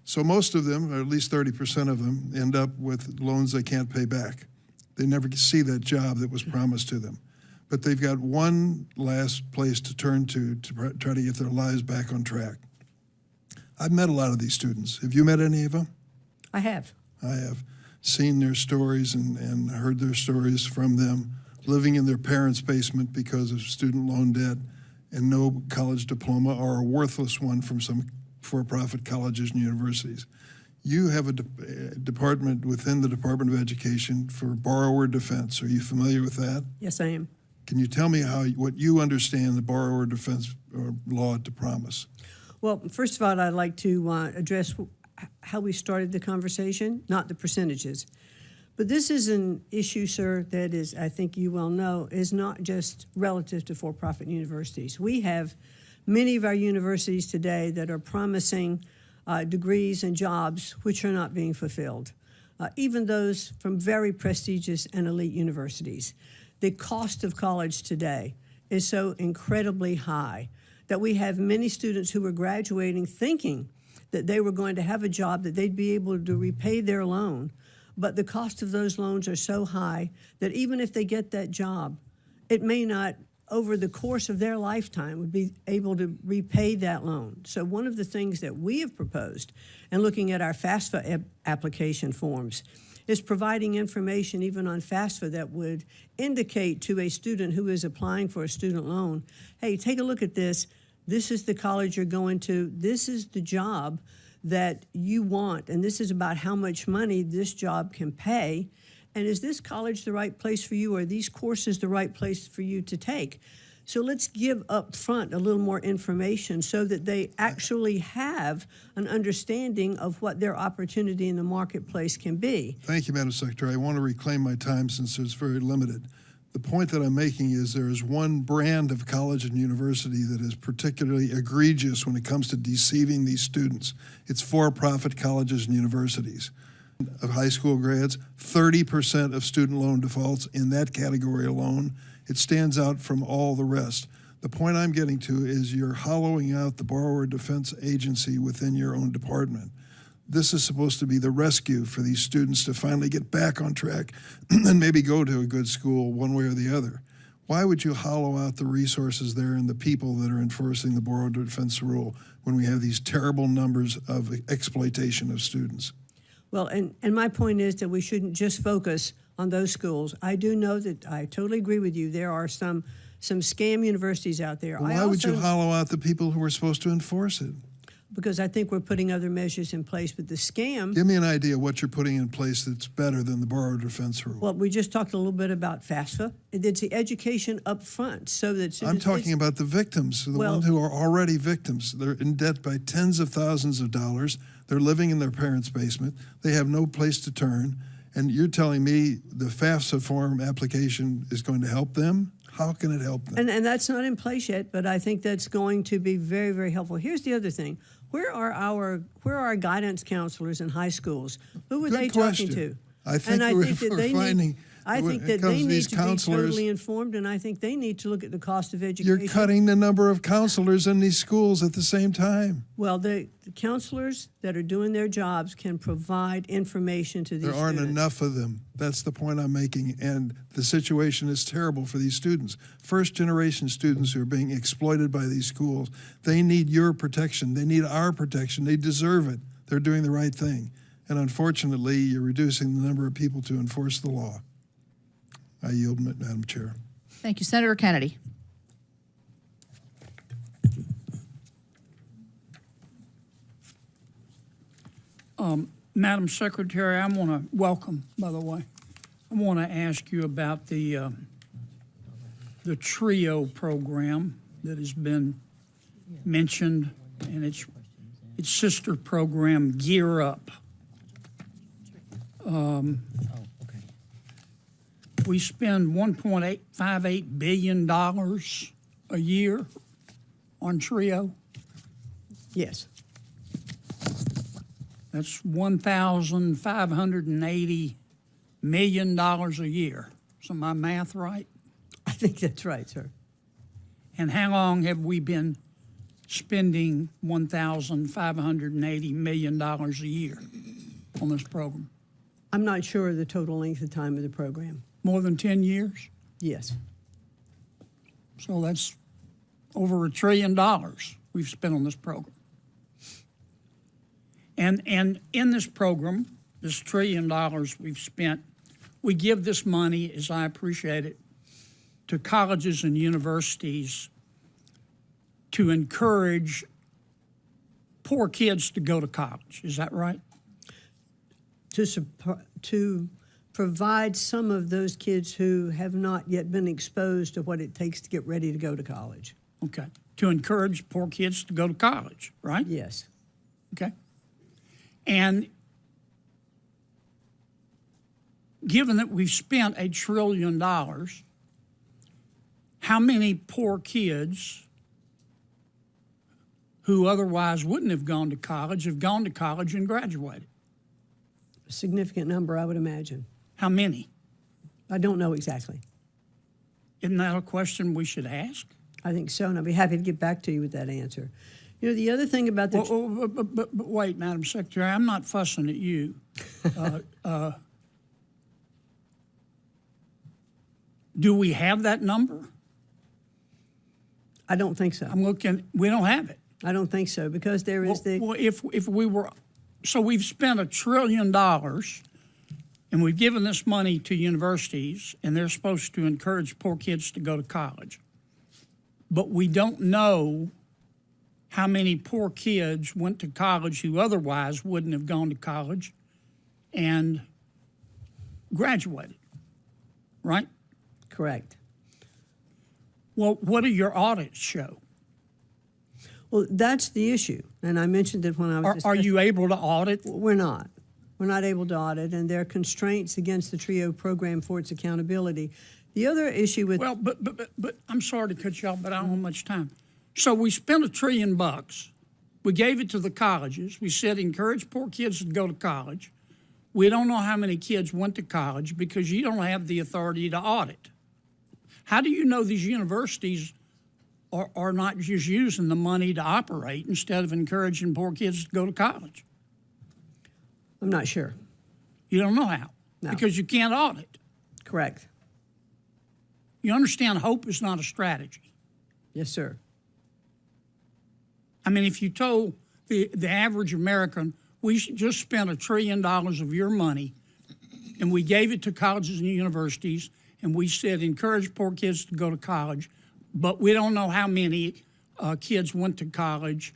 Speaker 5: So most of them, or at least 30% of them, end up with loans they can't pay back. They never see that job that was promised to them. But they've got one last place to turn to try to get their lives back on track. I've met a lot of these students. Have you met any of them?
Speaker 3: I have.
Speaker 5: I have seen their stories and heard their stories from them, living in their parents' basement because of student loan debt and no college diploma, or a worthless one from some for-profit colleges and universities. You have a department within the Department of Education for borrower defense. Are you familiar with that?
Speaker 3: Yes, I am.
Speaker 5: Can you tell me what you understand the borrower defense law to promise?
Speaker 3: Well, first of all, I'd like to address how we started the conversation, not the percentages. But this is an issue, sir, that is, I think you well know, is not just relative to for-profit universities. We have many of our universities today that are promising degrees and jobs which are not being fulfilled, even those from very prestigious and elite universities. The cost of college today is so incredibly high that we have many students who are graduating thinking that they were going to have a job, that they'd be able to repay their loan, but the cost of those loans are so high that even if they get that job, it may not, over the course of their lifetime, would be able to repay that loan. So one of the things that we have proposed, and looking at our FAFSA application forms, is providing information even on FAFSA that would indicate to a student who is applying for a student loan, hey, take a look at this. This is the college you're going to. This is the job that you want, and this is about how much money this job can pay. And is this college the right place for you? Or are these courses the right place for you to take? So let's give up front a little more information so that they actually have an understanding of what their opportunity in the marketplace can be.
Speaker 5: Thank you, Madam Secretary. I want to reclaim my time since it's very limited. The point that I'm making is there is one brand of college and university that is particularly egregious when it comes to deceiving these students. It's for-profit colleges and universities. Of high school grads, 30% of student loan defaults in that category alone. It stands out from all the rest. The point I'm getting to is you're hollowing out the borrower defense agency within your own department. This is supposed to be the rescue for these students to finally get back on track and maybe go to a good school one way or the other. Why would you hollow out the resources there and the people that are enforcing the borrower defense rule when we have these terrible numbers of exploitation of students?
Speaker 3: Well, and my point is that we shouldn't just focus on those schools. I do know that I totally agree with you. There are some scam universities out there.
Speaker 5: Why would you hollow out the people who are supposed to enforce it?
Speaker 3: Because I think we're putting other measures in place. But the scam...
Speaker 5: Give me an idea what you're putting in place that's better than the borrower defense rule.
Speaker 3: Well, we just talked a little bit about FAFSA. It's the education up front. So that
Speaker 5: I'm talking about the victims, the ones who are already victims. They're in debt by tens of thousands of dollars. They're living in their parents' basement. They have no place to turn. And you're telling me the FAFSA form application is going to help them? How can it help them?
Speaker 3: And that's not in place yet, but I think that's going to be very, very helpful. Here's the other thing. Where are our guidance counselors in high schools? Who are
Speaker 5: Good
Speaker 3: they
Speaker 5: question.
Speaker 3: talking to?
Speaker 5: I think
Speaker 3: And
Speaker 5: we're finding
Speaker 3: I think
Speaker 5: when it
Speaker 3: that
Speaker 5: comes
Speaker 3: they
Speaker 5: to
Speaker 3: need
Speaker 5: these
Speaker 3: to be
Speaker 5: counselors,
Speaker 3: totally informed, and I think they need to look at the cost of education.
Speaker 5: you're cutting the number of counselors in these schools at the same time.
Speaker 3: Well, the counselors that are doing their jobs can provide information to these
Speaker 5: There aren't
Speaker 3: students.
Speaker 5: enough of them. That's the point I'm making. And the situation is terrible for these students. First generation students who are being exploited by these schools, they need your protection. They need our protection. They deserve it. They're doing the right thing. And unfortunately, you're reducing the number of people to enforce the law. I yield, Madam Chair.
Speaker 1: Thank you. Senator Kennedy.
Speaker 6: Madam Secretary, I want to welcome, by the way, I want to ask you about the TRIO program that has been mentioned, and its sister program, Gear Up. We spend $1.858 billion a year on TRIO.
Speaker 3: Yes.
Speaker 6: That's $1,580 million a year. Is my math right?
Speaker 3: I think that's right, sir.
Speaker 6: And how long have we been spending $1,580 million a year on this program?
Speaker 3: I'm not sure of the total length of time of the program.
Speaker 6: More than 10 years?
Speaker 3: Yes.
Speaker 6: So that's over $1 trillion we've spent on this program. And in this program, this $1 trillion we've spent, we give this money, as I appreciate it, to colleges and universities to encourage poor kids to go to college. Is that right?
Speaker 3: To provide some of those kids who have not yet been exposed to what it takes to get ready to go to college.
Speaker 6: Okay. To encourage poor kids to go to college, right?
Speaker 3: Yes.
Speaker 6: Okay. And given that we've spent $1 trillion, how many poor kids who otherwise wouldn't have gone to college have gone to college and graduated?
Speaker 3: A significant number, I would imagine.
Speaker 6: How many?
Speaker 3: I don't know exactly.
Speaker 6: Isn't that a question we should ask?
Speaker 3: I think so, and I'll be happy to get back to you with that answer. You know, the other thing about the...
Speaker 6: But wait, Madam Secretary, I'm not fussing at you. Do we have that number?
Speaker 3: I don't think so.
Speaker 6: I'm looking, we don't have it.
Speaker 3: I don't think so, because there is
Speaker 6: Well, if we were, so we've spent $1 trillion and we've given this money to universities and they're supposed to encourage poor kids to go to college. But we don't know how many poor kids went to college who otherwise wouldn't have gone to college and graduated, right?
Speaker 3: Correct.
Speaker 6: Well, what do your audits show?
Speaker 3: Well, that's the issue, and I mentioned it when I was
Speaker 6: Are you able to audit?
Speaker 3: We're not. We're not able to audit, and there are constraints against the TRIO program for its accountability. The other issue with...
Speaker 6: Well, but I'm sorry to cut you off, but I don't have much time. So we spent $1 trillion. We gave it to the colleges. We said encourage poor kids to go to college. We don't know how many kids went to college because you don't have the authority to audit. How do you know these universities are not just using the money to operate instead of encouraging poor kids to go to college?
Speaker 3: I'm not sure.
Speaker 6: You don't know how?
Speaker 3: No.
Speaker 6: Because you can't audit.
Speaker 3: Correct.
Speaker 6: You understand hope is not a strategy.
Speaker 3: Yes, sir.
Speaker 6: I mean, if you told the average American, we just spent $1 trillion of your money and we gave it to colleges and universities and we said encourage poor kids to go to college, but we don't know how many kids went to college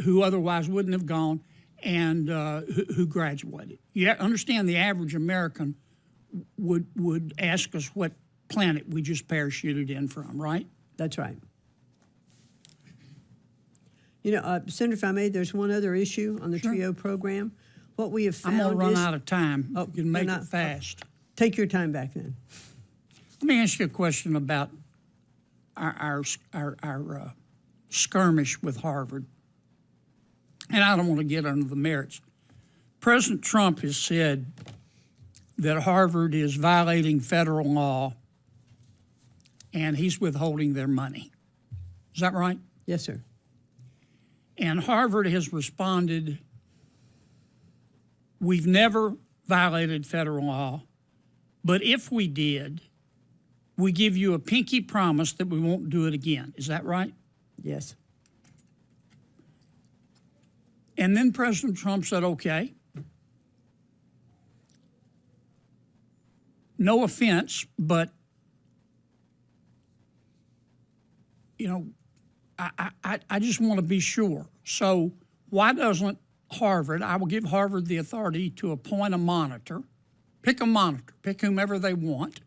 Speaker 6: who otherwise wouldn't have gone and who graduated. You understand the average American would ask us what planet we just parachuted in from, right?
Speaker 3: That's right. You know, Senator, if I may, there's one other issue on the
Speaker 6: Sure.
Speaker 3: TRIO program. what we have
Speaker 6: I'm
Speaker 3: found
Speaker 6: going to run
Speaker 3: is...
Speaker 6: out of time.
Speaker 3: Oh,
Speaker 6: You can
Speaker 3: you're
Speaker 6: make
Speaker 3: not-
Speaker 6: it fast.
Speaker 3: Take your time back then.
Speaker 6: Let me ask you a question about our skirmish with Harvard. And I don't want to get into the merits. President Trump has said that Harvard is violating federal law and he's withholding their money. Is that right?
Speaker 3: Yes, sir.
Speaker 6: And Harvard has responded, we've never violated federal law, but if we did, we give you a pinky promise that we won't do it again. Is that right?
Speaker 3: Yes.
Speaker 6: And then President Trump said, okay, no offense, but, you know, I just want to be sure. So why doesn't Harvard, I will give Harvard the authority to appoint a monitor, pick whomever they want.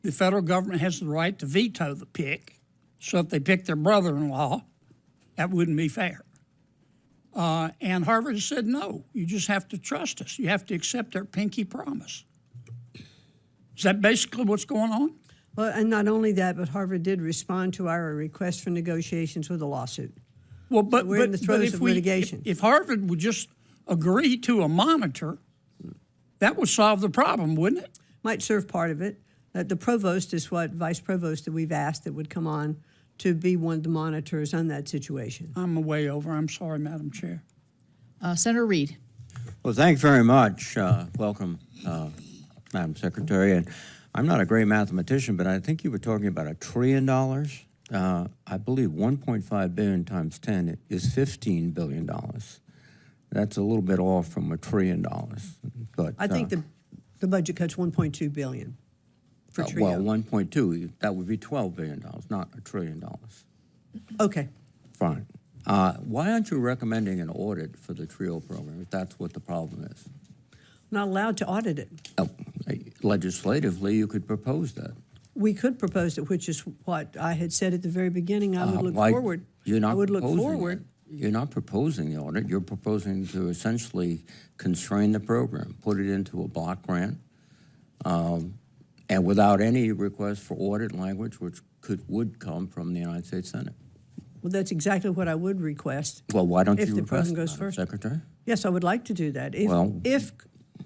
Speaker 6: The federal government has the right to veto the pick. So if they pick their brother-in-law, that wouldn't be fair. And Harvard has said, no, you just have to trust us. You have to accept our pinky promise. Is that basically what's going on?
Speaker 3: Well, and not only that, but Harvard did respond to our request for negotiations with a lawsuit.
Speaker 6: Well, but
Speaker 3: we're in the throes
Speaker 6: if
Speaker 3: of litigation.
Speaker 6: If Harvard would just agree to a monitor, that would solve the problem, wouldn't it?
Speaker 3: Might serve part of it. The provost is what vice provost that we've asked that would come on to be one of the monitors on that situation.
Speaker 6: I'm way over. I'm sorry, Madam Chair.
Speaker 1: Senator Reed.
Speaker 7: Well, thanks very much. Welcome, Madam Secretary. And I'm not a great mathematician, but I think you were talking about $1 trillion. I believe 1.5 billion times 10 is $15 billion. That's a little bit off from $1 trillion. But
Speaker 3: I think the budget cuts $1.2 billion for TRIO.
Speaker 7: well, 1.2, that would be $12 billion, not $1 trillion.
Speaker 3: Okay.
Speaker 7: Fine. Why aren't you recommending an audit for the TRIO program if that's what the problem is?
Speaker 3: Not allowed to audit it.
Speaker 7: Oh, legislatively, you could propose that.
Speaker 3: We could propose it, which is what I had said at the very beginning. I would look forward.
Speaker 7: You're not
Speaker 3: I would look
Speaker 7: proposing
Speaker 3: forward.
Speaker 7: it. You're not proposing the audit. You're proposing to essentially constrain the program, put it into a block grant, and without any request for audit language, which would come from the United States Senate.
Speaker 3: Well, that's exactly what I would request.
Speaker 7: Well, why don't
Speaker 3: If
Speaker 7: you
Speaker 3: the
Speaker 7: request
Speaker 3: president goes
Speaker 7: Madam
Speaker 3: first.
Speaker 7: Secretary?
Speaker 3: Yes, I would like to do that.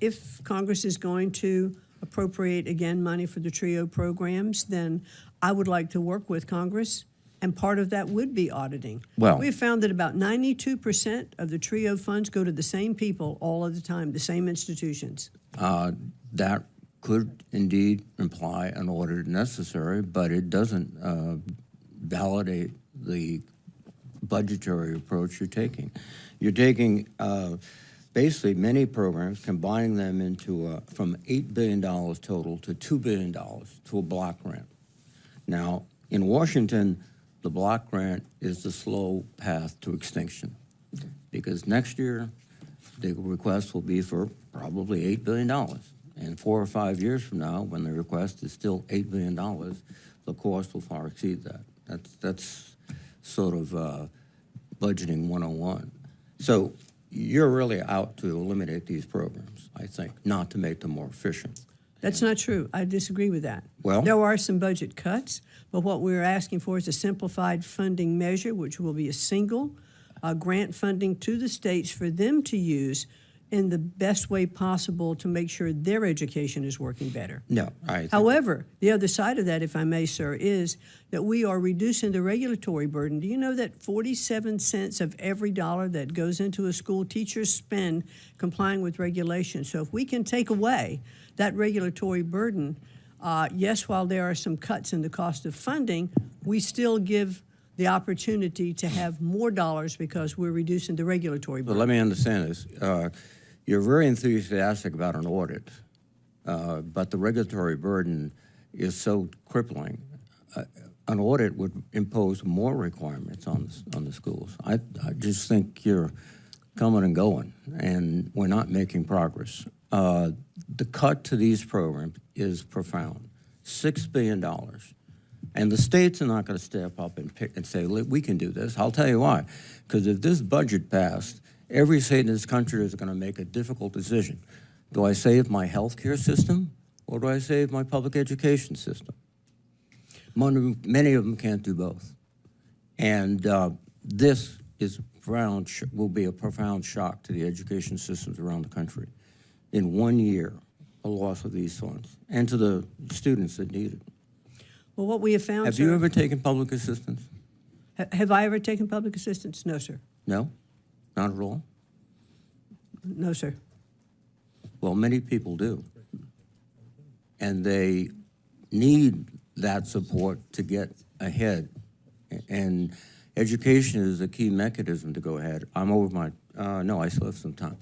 Speaker 3: If Congress is going to appropriate, again, money for the TRIO programs, then I would like to work with Congress, and part of that would be auditing.
Speaker 7: Well-
Speaker 3: We've found that about 92% of the TRIO funds go to the same people all of the time, the same institutions.
Speaker 7: That could indeed imply an audit necessary, but it doesn't validate the budgetary approach you're taking. You're taking basically many programs, combining them into from $8 billion total to $2 billion to a block grant. Now, in Washington, the block grant is the slow path to extinction because next year the request will be for probably $8 billion. And 4 or 5 years from now, when the request is still $8 billion, the cost will far exceed that. That's sort of budgeting 101. So you're really out to eliminate these programs, I think, not to make them more efficient.
Speaker 3: That's not true. I disagree with that.
Speaker 7: Well-
Speaker 3: there are some budget cuts, but what we're asking for is a simplified funding measure, which will be a single grant funding to the states for them to use in the best way possible to make sure their education is working better.
Speaker 7: No, I think
Speaker 3: However, the other side of that, if I may, sir, is that we are reducing the regulatory burden. Do you know that 47 cents of every dollar that goes into a school, teachers spend complying with regulations? So if we can take away that regulatory burden, yes, while there are some cuts in the cost of funding, we still give the opportunity to have more dollars because we're reducing the regulatory
Speaker 7: But
Speaker 3: burden.
Speaker 7: let me understand this. You're very enthusiastic about an audit, but the regulatory burden is so crippling. An audit would impose more requirements on the schools. I just think you're coming and going, and we're not making progress. The cut to these programs is profound, $6 billion. And the states are not going to step up and say, we can do this. I'll tell you why. Because if this budget passed Every state in this country is going to make a difficult decision. Do I save my healthcare system or do I save my public education system? Many of them can't do both. And this is will be a profound shock to the education systems around the country. In 1 year, a loss of these funds, and to the students that need it.
Speaker 3: Well, what we have found,
Speaker 7: Have
Speaker 3: sir,
Speaker 7: you ever taken public assistance?
Speaker 3: Have I ever taken public assistance? No, sir.
Speaker 7: No? Not at all?
Speaker 3: No, sir.
Speaker 7: Well, many people do. And they need that support to get ahead. And education is a key mechanism to go ahead. I'm over my, no, I still have some time.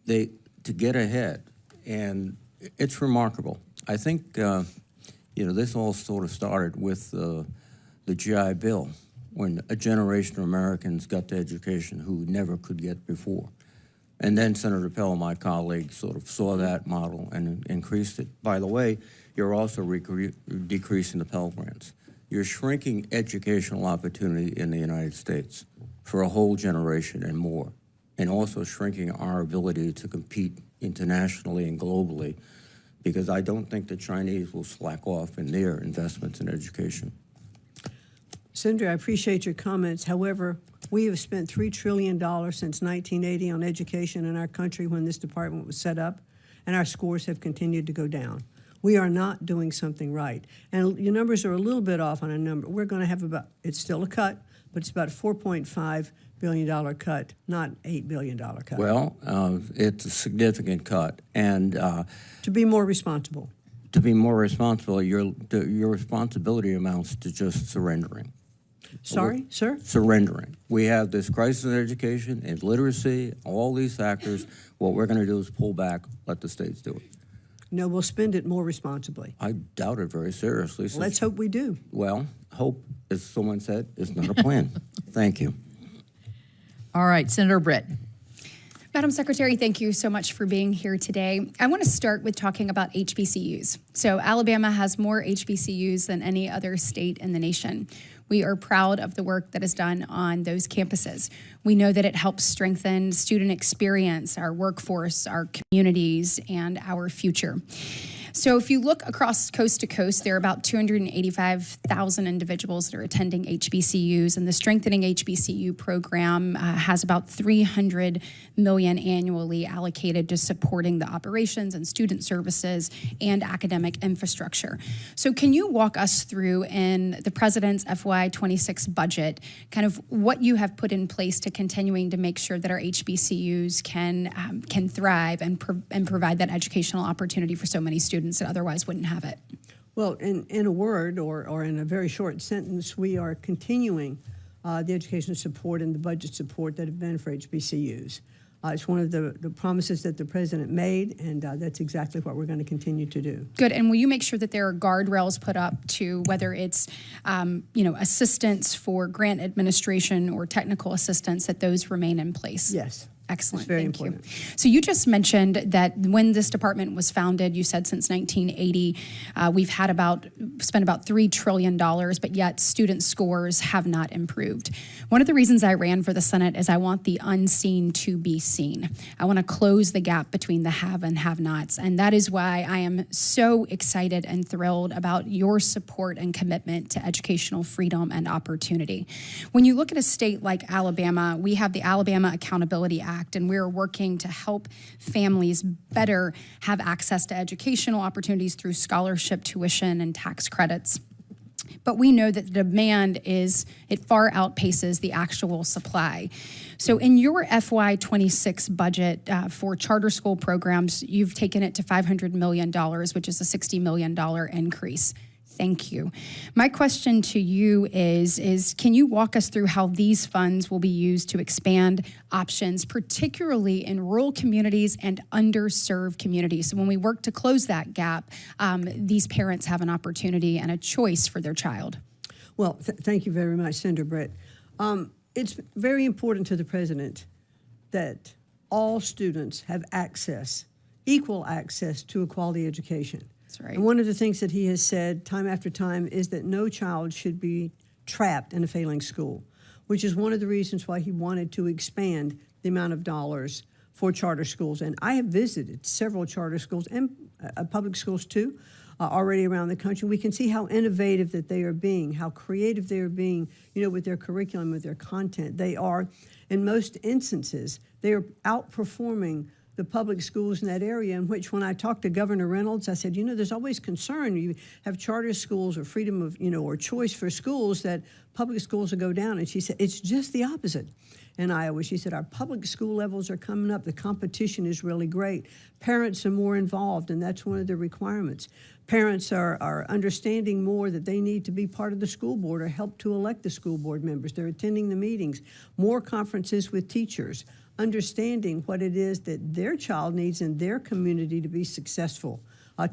Speaker 7: To get ahead, and it's remarkable. I think, this all sort of started with the GI Bill, when a generation of Americans got to education who never could get before. And then Senator Pell, my colleague, sort of saw that model and increased it. By the way, you're also decreasing the Pell Grants. You're shrinking educational opportunity in the United States for a whole generation and more, and also shrinking our ability to compete internationally and globally, because I don't think the Chinese will slack off in their investments in education.
Speaker 3: Senator, I appreciate your comments. However, we have spent $3 trillion since 1980 on education in our country when this department was set up, and our scores have continued to go down. We are not doing something right. And your numbers are a little bit off on a number. We're going to have it's still a cut, but it's about a $4.5 billion cut, not $8 billion cut.
Speaker 7: Well, it's a significant cut. And
Speaker 3: to be more responsible.
Speaker 7: To be more responsible, your responsibility amounts to just surrendering.
Speaker 3: Sorry, sir?
Speaker 7: Surrendering. We have this crisis in education, in literacy, all these factors. What we're going to do is pull back, let the states do it.
Speaker 3: No, we'll spend it more responsibly.
Speaker 7: I doubt it very seriously.
Speaker 3: Let's hope we do.
Speaker 7: Well, hope, as someone said, is not a plan. Thank you.
Speaker 1: All right, Senator Britt.
Speaker 8: Madam Secretary, thank you so much for being here today. I want to start with talking about HBCUs. So Alabama has more HBCUs than any other state in the nation. We are proud of the work that is done on those campuses. We know that it helps strengthen student experience, our workforce, our communities, and our future. So if you look across coast to coast, there are about 285,000 individuals that are attending HBCUs, and the Strengthening HBCU program has about $300 million annually allocated to supporting the operations and student services and academic infrastructure. So can you walk us through in the President's FY26 budget kind of what you have put in place to continuing to make sure that our HBCUs can thrive and provide that educational opportunity for so many students that otherwise wouldn't have it?
Speaker 3: Well, in a word or in a very short sentence, we are continuing the education support and the budget support that have been for HBCUs. It's one of the promises that the President made, and that's exactly what we're going to continue to do.
Speaker 8: Good. And will you make sure that there are guardrails put up to whether it's, assistance for grant administration or technical assistance, that those remain in place?
Speaker 3: Yes.
Speaker 8: Excellent.
Speaker 3: It's very
Speaker 8: Thank
Speaker 3: important.
Speaker 8: you. So you just mentioned that when this department was founded, you said since 1980, we've spent about $3 trillion, but yet student scores have not improved. One of the reasons I ran for the Senate is I want the unseen to be seen. I want to close the gap between the have and have-nots, and that is why I am so excited and thrilled about your support and commitment to educational freedom and opportunity. When you look at a state like Alabama, we have the Alabama Accountability Act, and we're working to help families better have access to educational opportunities through scholarship, tuition, and tax credits. But we know that the demand far outpaces the actual supply. So in your FY26 budget for charter school programs, you've taken it to $500 million, which is a $60 million increase. Thank you. My question to you is can you walk us through how these funds will be used to expand options, particularly in rural communities and underserved communities? So when we work to close that gap, these parents have an opportunity and a choice for their child.
Speaker 3: Well, thank you very much, Senator Britt. It's very important to the President that all students have equal access to a quality education.
Speaker 8: That's right.
Speaker 3: And one of the things that he has said time after time is that no child should be trapped in a failing school, which is one of the reasons why he wanted to expand the amount of dollars for charter schools. And I have visited several charter schools and public schools too, already around the country. We can see how innovative that they are being, how creative they are being, with their curriculum, with their content. They are, in most instances, they are outperforming the public schools in that area, in which when I talked to Governor Reynolds, I said, there's always concern. You have charter schools or freedom of, or choice for schools, that public schools will go down. And she said, it's just the opposite in Iowa. She said, our public school levels are coming up. The competition is really great. Parents are more involved, and that's one of the requirements. Parents are understanding more that they need to be part of the school board or help to elect the school board members. They're attending the meetings, more conferences with teachers, understanding what it is that their child needs in their community to be successful,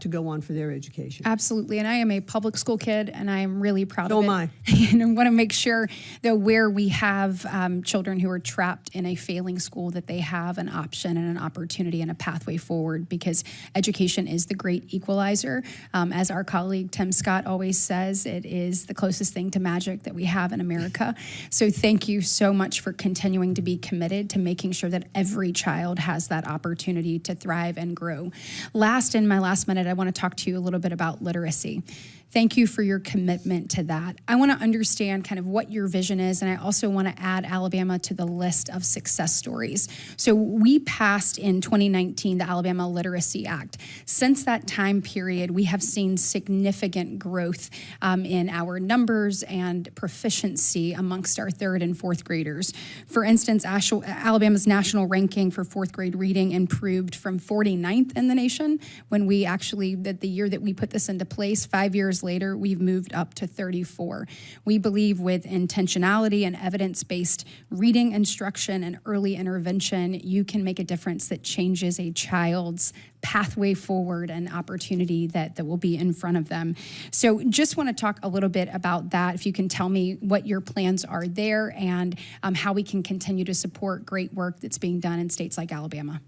Speaker 3: to go on for their education.
Speaker 8: Absolutely. And I am a public school kid, and I am really proud
Speaker 3: So
Speaker 8: of it.
Speaker 3: am I.
Speaker 8: And I want to make sure that where we have children who are trapped in a failing school, that they have an option and an opportunity and a pathway forward, because education is the great equalizer. As our colleague Tim Scott always says, it is the closest thing to magic that we have in America. So thank you so much for continuing to be committed to making sure that every child has that opportunity to thrive and grow. In my last minute, I want to talk to you a little bit about literacy. Thank you for your commitment to that. I want to understand kind of what your vision is, and I also want to add Alabama to the list of success stories. So we passed in 2019 the Alabama Literacy Act. Since that time period, we have seen significant growth in our numbers and proficiency amongst our third and fourth graders. For instance, Alabama's national ranking for fourth grade reading improved from 49th in the nation when we actually, the year that we put this into place, 5 years later, we've moved up to 34. We believe with intentionality and evidence-based reading instruction and early intervention, you can make a difference that changes a child's pathway forward and opportunity that will be in front of them. So just want to talk a little bit about that. If you can tell me what your plans are there and how we can continue to support great work that's being done in states like Alabama.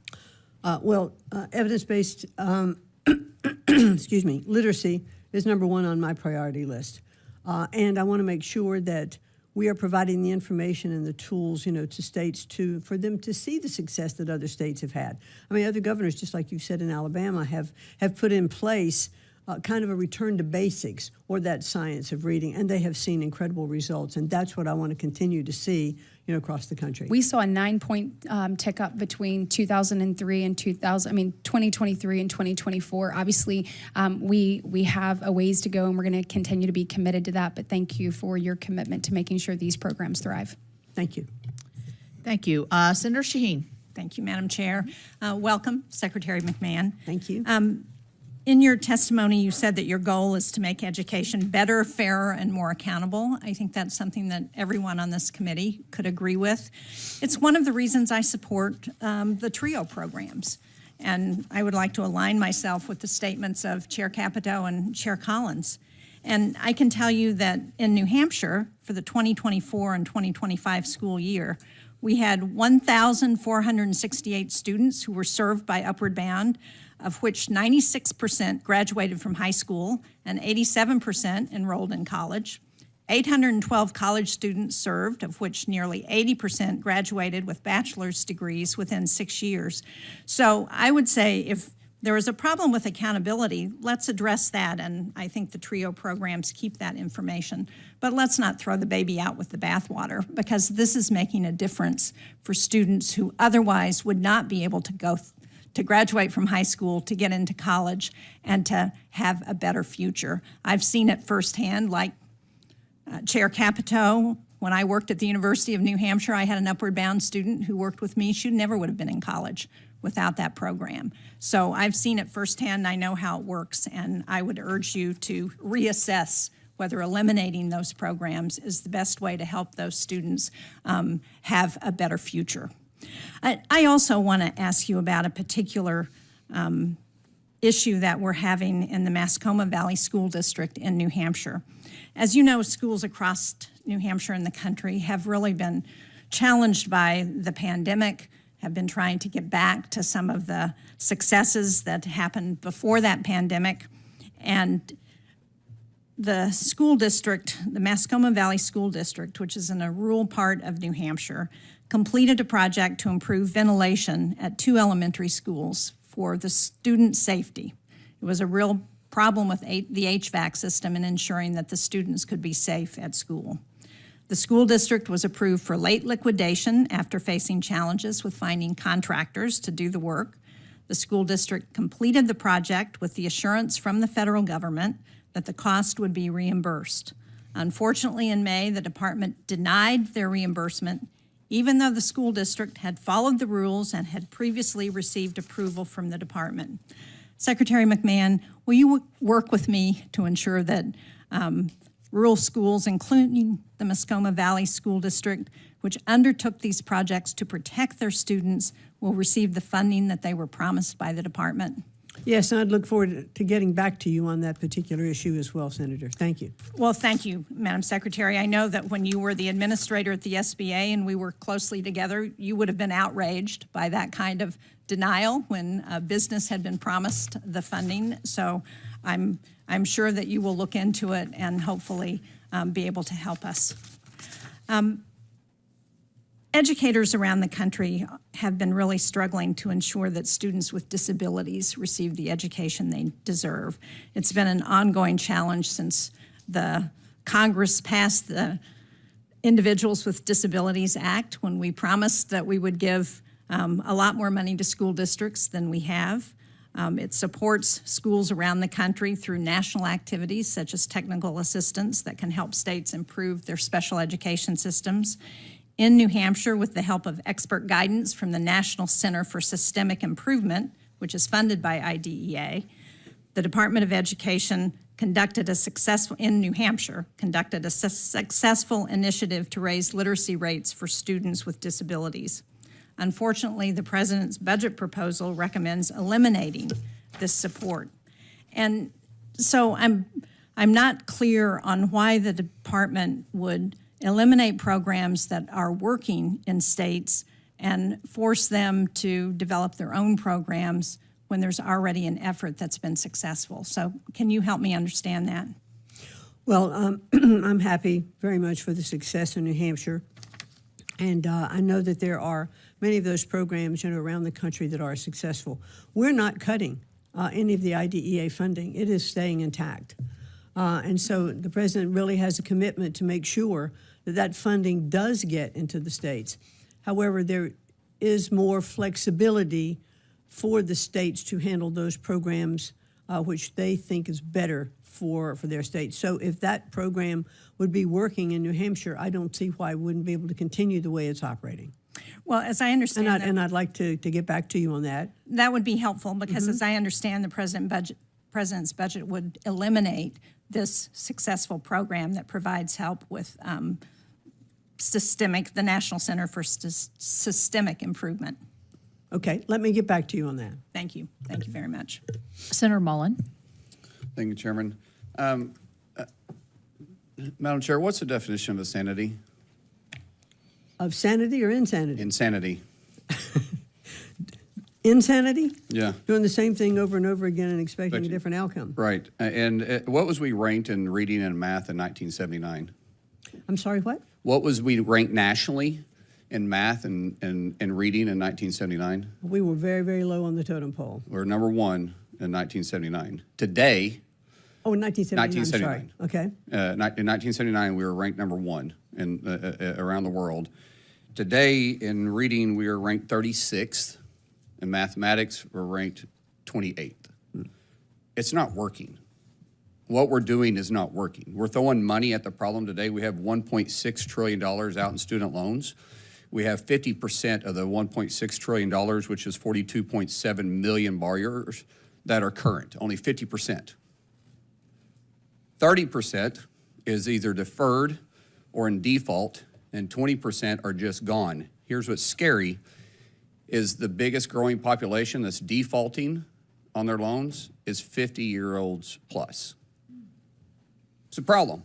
Speaker 3: Evidence-based literacy is number one on my priority list. And I want to make sure that we are providing the information and the tools, to states for them to see the success that other states have had. I mean, other governors, just like you said in Alabama, have put in place kind of a return to basics, or that science of reading, and they have seen incredible results. And that's what I want to continue to see, across the country.
Speaker 8: We saw a 9-point tick up between 2003 and 2023 and 2024. Obviously, we have a ways to go, and we're going to continue to be committed to that. But thank you for your commitment to making sure these programs thrive.
Speaker 3: Thank you.
Speaker 1: Thank you. Senator Shaheen.
Speaker 9: Thank you, Madam Chair. Welcome, Secretary McMahon.
Speaker 3: Thank you.
Speaker 9: In your testimony, you said that your goal is to make education better, fairer, and more accountable. I think that's something that everyone on this committee could agree with. It's one of the reasons I support the TRIO programs. And I would like to align myself with the statements of Chair Capito and Chair Collins. And I can tell you that in New Hampshire, for the 2024 and 2025 school year, we had 1,468 students who were served by Upward Bound, of which 96% graduated from high school and 87% enrolled in college. 812 college students served, of which nearly 80% graduated with bachelor's degrees within 6 years. So I would say if there is a problem with accountability, let's address that, and I think the TRIO programs keep that information. But let's not throw the baby out with the bathwater, because this is making a difference for students who otherwise would not be able to graduate from high school, to get into college, and to have a better future. I've seen it firsthand, like Chair Capito. When I worked at the University of New Hampshire, I had an Upward Bound student who worked with me. She never would have been in college without that program. So I've seen it firsthand, and I know how it works, and I would urge you to reassess whether eliminating those programs is the best way to help those students have a better future. I also want to ask you about a particular issue that we're having in the Mascoma Valley School District in New Hampshire. As you know, schools across New Hampshire and the country have really been challenged by the pandemic, have been trying to get back to some of the successes that happened before that pandemic. And the school district, the Mascoma Valley School District, which is in a rural part of New Hampshire, completed a project to improve ventilation at 2 elementary schools for the student safety. It was a real problem with the HVAC system in ensuring that the students could be safe at school. The school district was approved for late liquidation after facing challenges with finding contractors to do the work. The school district completed the project with the assurance from the federal government that the cost would be reimbursed. Unfortunately, in May, the department denied their reimbursement, even though the school district had followed the rules and had previously received approval from the department. Secretary McMahon, will you work with me to ensure that rural schools, including the Muskoma Valley School District, which undertook these projects to protect their students, will receive the funding that they were promised by the department?
Speaker 3: Yes, and I'd look forward to getting back to you on that particular issue as well, Senator. Thank you.
Speaker 9: Well, thank you, Madam Secretary. I know that when you were the administrator at the SBA and we worked closely together, you would have been outraged by that kind of denial when a business had been promised the funding. So I'm sure that you will look into it and hopefully be able to help us. Educators around the country have been really struggling to ensure that students with disabilities receive the education they deserve. It's been an ongoing challenge since the Congress passed the Individuals with Disabilities Act, when we promised that we would give a lot more money to school districts than we have. It supports schools around the country through national activities such as technical assistance that can help states improve their special education systems. In New Hampshire, with the help of expert guidance from the National Center for Systemic Improvement, which is funded by IDEA, the Department of Education conducted a successful initiative to raise literacy rates for students with disabilities. Unfortunately, the President's budget proposal recommends eliminating this support. And so I'm not clear on why the department would eliminate programs that are working in states and force them to develop their own programs when there's already an effort that's been successful. So can you help me understand that?
Speaker 3: Well, I'm happy very much for the success in New Hampshire. And I know that there are many of those programs around the country that are successful. We're not cutting any of the IDEA funding. It is staying intact. And so the President really has a commitment to make sure that funding does get into the states. However, there is more flexibility for the states to handle those programs which they think is better for their states. So if that program would be working in New Hampshire, I don't see why it wouldn't be able to continue the way it's operating.
Speaker 9: Well, as I understand
Speaker 3: and I'd like to get back to you on that.
Speaker 9: That would be helpful because as I understand the President's budget would eliminate this successful program that provides help with the National Center for Systemic Improvement.
Speaker 3: Okay, let me get back to you on that.
Speaker 9: Thank you. Thank you very much.
Speaker 1: Senator Mullen.
Speaker 10: Thank you, Chairman. Madam Chair, what's the definition of insanity?
Speaker 3: Of sanity or insanity?
Speaker 10: Insanity.
Speaker 3: Insanity?
Speaker 10: Yeah.
Speaker 3: Doing the same thing over and over again and expecting a different outcome.
Speaker 10: Right. And what was we ranked in reading and math in 1979?
Speaker 3: I'm sorry, what?
Speaker 10: What was we ranked nationally in math and reading in 1979?
Speaker 3: We were very, very low on the totem pole.
Speaker 10: We were number one in 1979. Today.
Speaker 3: Oh, in 1979.
Speaker 10: 1979.
Speaker 3: Sorry. Okay.
Speaker 10: In 1979, we were ranked number one around the world. Today, in reading, we are ranked 36th. In mathematics, we're ranked 28th. It's not working. What we're doing is not working. We're throwing money at the problem today. We have $1.6 trillion out in student loans. We have 50% of the $1.6 trillion, which is 42.7 million borrowers, that are current, only 50%. 30% is either deferred or in default, and 20% are just gone. Here's what's scary, is the biggest growing population that's defaulting on their loans is 50-year-olds plus. It's a problem.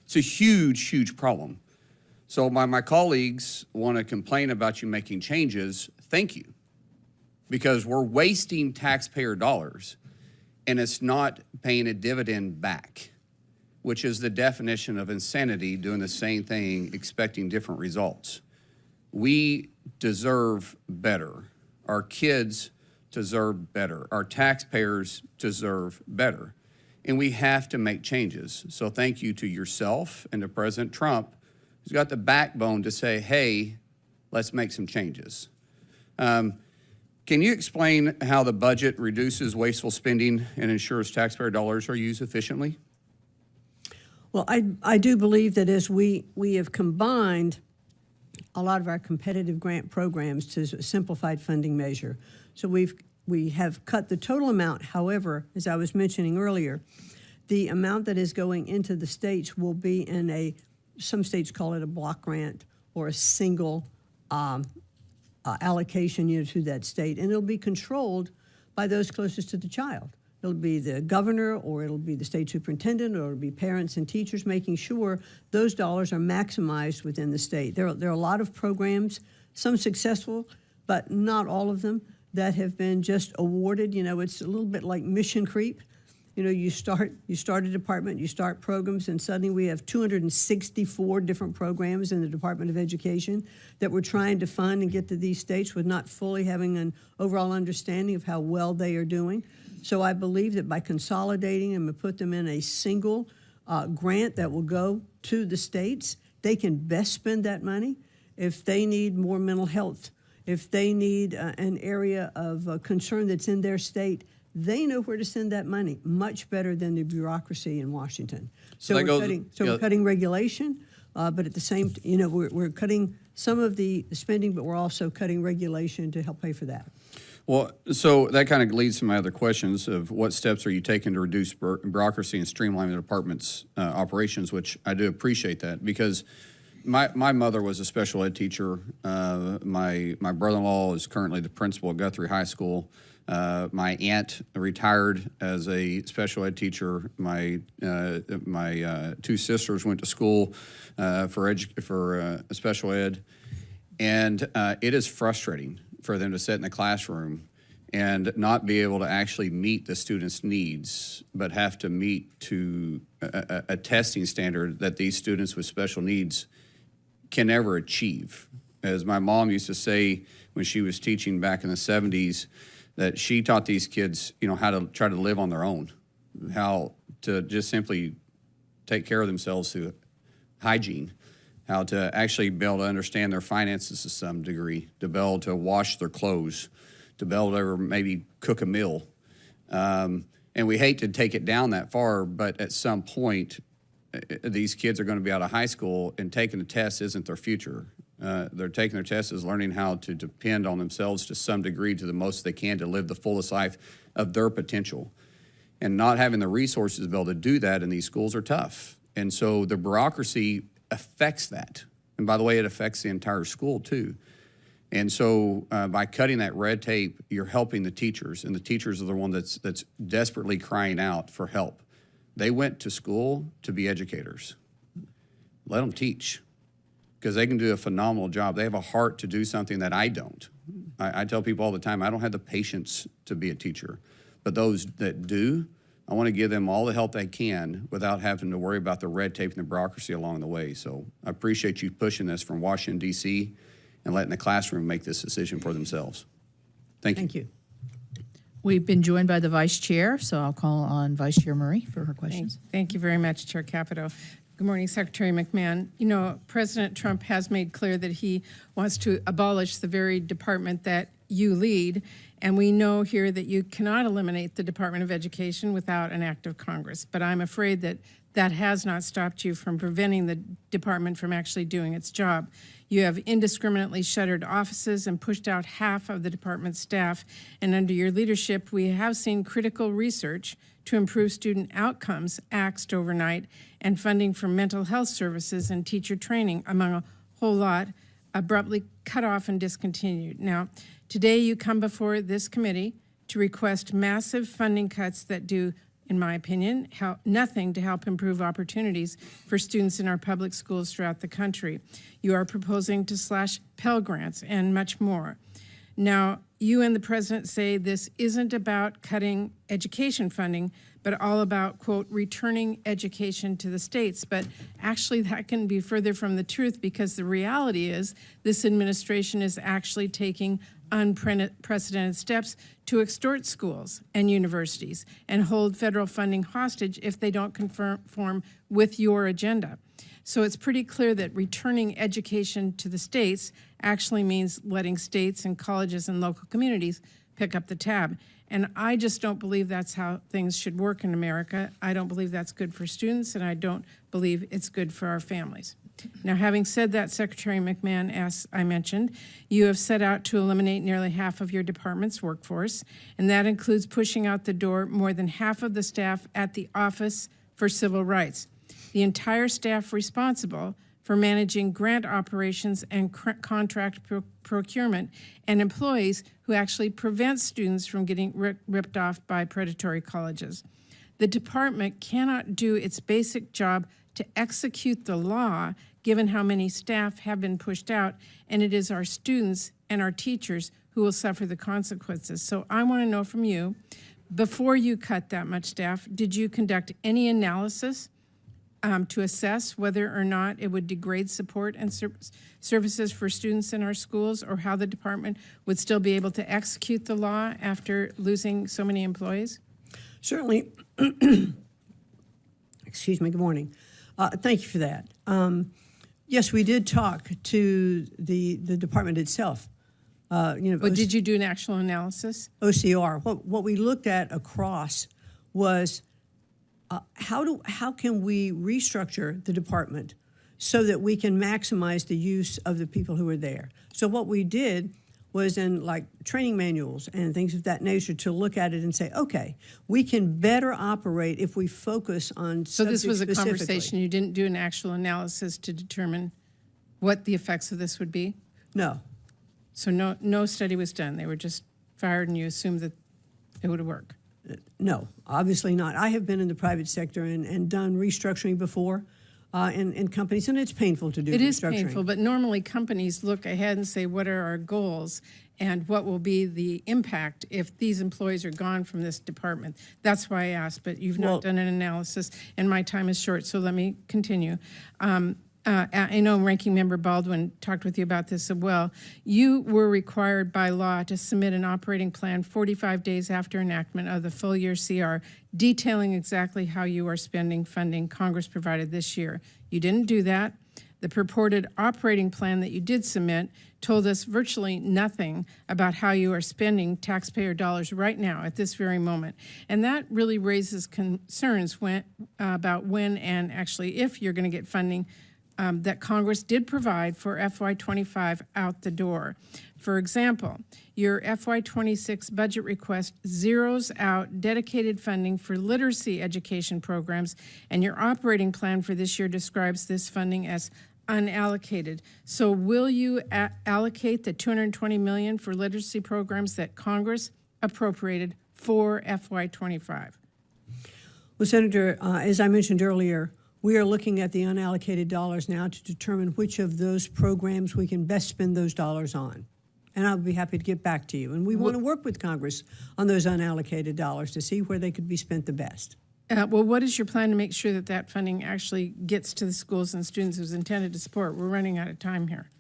Speaker 10: It's a huge, huge problem. So my colleagues want to complain about you making changes. Thank you. Because we're wasting taxpayer dollars and it's not paying a dividend back, which is the definition of insanity, doing the same thing, expecting different results. We deserve better. Our kids deserve better. Our taxpayers deserve better. And we have to make changes. So thank you to yourself and to President Trump, who's got the backbone to say, hey, let's make some changes. Can you explain how the budget reduces wasteful spending and ensures taxpayer dollars are used efficiently?
Speaker 3: Well, I do believe that as we have combined a lot of our competitive grant programs to a simplified funding measure. So we have cut the total amount. However, as I was mentioning earlier, the amount that is going into the states will be in some states call it a block grant or a single allocation to that state, and it'll be controlled by those closest to the child. It'll be the governor, or it'll be the state superintendent, or it'll be parents and teachers making sure those dollars are maximized within the state. There are a lot of programs, some successful, but not all of them, that have been just awarded. It's a little bit like mission creep. You start a department, you start programs, and suddenly we have 264 different programs in the Department of Education that we're trying to fund and get to these states with not fully having an overall understanding of how well they are doing. So I believe that by consolidating them and put them in a single grant that will go to the states, they can best spend that money. If they need more mental health, if they need an area of concern that's in their state, they know where to send that money much better than the bureaucracy in Washington. So we're cutting regulation, but at the same, we're cutting some of the spending, but we're also cutting regulation to help pay for that.
Speaker 10: Well, so that kind of leads to my other questions of what steps are you taking to reduce bureaucracy and streamline the department's operations, which I do appreciate that, because my mother was a special ed teacher. My brother-in-law is currently the principal at Guthrie High School. My aunt retired as a special ed teacher. My two sisters went to school for special ed, and it is frustrating for them to sit in the classroom and not be able to actually meet the students' needs, but have to meet to a testing standard that these students with special needs can never achieve. As my mom used to say when she was teaching back in the 70s, that she taught these kids, how to try to live on their own, how to just simply take care of themselves through hygiene, how to actually be able to understand their finances to some degree, to be able to wash their clothes, to be able to maybe cook a meal. And we hate to take it down that far, but at some point, these kids are going to be out of high school, and taking the test isn't their future. They're taking their tests as learning how to depend on themselves to some degree, to the most they can, to live the fullest life of their potential. And not having the resources to be able to do that in these schools are tough. And so the bureaucracy affects that. And by the way, it affects the entire school too. And so by cutting that red tape, you're helping the teachers, and the teachers are the one that's desperately crying out for help. They went to school to be educators. Let them teach, because they can do a phenomenal job. They have a heart to do something that I don't. I tell people all the time, I don't have the patience to be a teacher. But those that do, I want to give them all the help they can without having to worry about the red tape and the bureaucracy along the way. So I appreciate you pushing this from Washington, D.C., and letting the classroom make this decision for themselves. Thank you.
Speaker 3: Thank you.
Speaker 1: We've been joined by the Vice Chair, so I'll call on Vice Chair Murray for her questions.
Speaker 11: Thank you very much, Chair Capito. Good morning, Secretary McMahon. President Trump has made clear that he wants to abolish the very department that you lead, and we know here that you cannot eliminate the Department of Education without an act of Congress. But I'm afraid that that has not stopped you from preventing the department from actually doing its job. You have indiscriminately shuttered offices and pushed out half of the department's staff, and under your leadership, we have seen critical research to improve student outcomes axed overnight, and funding for mental health services and teacher training, among a whole lot, abruptly cut off and discontinued. Now, today you come before this committee to request massive funding cuts that do, in my opinion, nothing to help improve opportunities for students in our public schools throughout the country. You are proposing to slash Pell Grants and much more. Now, you and the president say this isn't about cutting education funding, but all about, quote, returning education to the states. But actually, that can be further from the truth, because the reality is this administration is actually taking unprecedented steps to extort schools and universities and hold federal funding hostage if they don't conform with your agenda. So it's pretty clear that returning education to the states actually means letting states and colleges and local communities pick up the tab. And I just don't believe that's how things should work in America. I don't believe that's good for students, and I don't believe it's good for our families. Now, having said that, Secretary McMahon, as I mentioned, you have set out to eliminate nearly half of your department's workforce, and that includes pushing out the door more than half of the staff at the Office for Civil Rights. The entire staff responsible for managing grant operations and contract procurement, and employees who actually prevent students from getting ripped off by predatory colleges. The department cannot do its basic job to execute the law, given how many staff have been pushed out, and it is our students and our teachers who will suffer the consequences. So I want to know from you, before you cut that much staff, did you conduct any analysis to assess whether or not it would degrade support and services for students in our schools, or how the department would still be able to execute the law after losing so many employees?
Speaker 3: Certainly. Excuse me, good morning. Thank you for that. Yes, we did talk to the department itself.
Speaker 11: But did you do an actual analysis?
Speaker 3: OCR. What we looked at across was how can we restructure the department so that we can maximize the use of the people who are there. So what we did was in like training manuals and things of that nature to look at it and say, okay, we can better operate if we focus on
Speaker 11: So this was a
Speaker 3: specifically.
Speaker 11: conversation. You didn't do an actual analysis to determine what the effects of this would be?
Speaker 3: No.
Speaker 11: So no study was done. They were just fired, and you assumed that it would work?
Speaker 3: No, obviously not. I have been in the private sector and done restructuring before in companies, and it's painful to do
Speaker 11: It is
Speaker 3: restructuring.
Speaker 11: painful, but normally companies look ahead and say, what are our goals and what will be the impact if these employees are gone from this department? That's why I asked, but you've not done an analysis, and my time is short, so let me continue. I know Ranking Member Baldwin talked with you about this as well. You were required by law to submit an operating plan 45 days after enactment of the full year CR, detailing exactly how you are spending funding Congress provided this year. You didn't do that. The purported operating plan that you did submit told us virtually nothing about how you are spending taxpayer dollars right now at this very moment. And that really raises concerns about when and actually if you're going to get funding that Congress did provide for FY25 out the door. For example, your FY26 budget request zeroes out dedicated funding for literacy education programs, and your operating plan for this year describes this funding as unallocated. So will you allocate the $220 million for literacy programs that Congress appropriated for FY25?
Speaker 3: Well, Senator, as I mentioned earlier, we are looking at the unallocated dollars now to determine which of those programs we can best spend those dollars on. And I'll be happy to get back to you. And we want to work with Congress on those unallocated dollars to see where they could be spent the best.
Speaker 11: Well, what is your plan to make sure that that funding actually gets to the schools and students it was intended to support? We're running out of time here.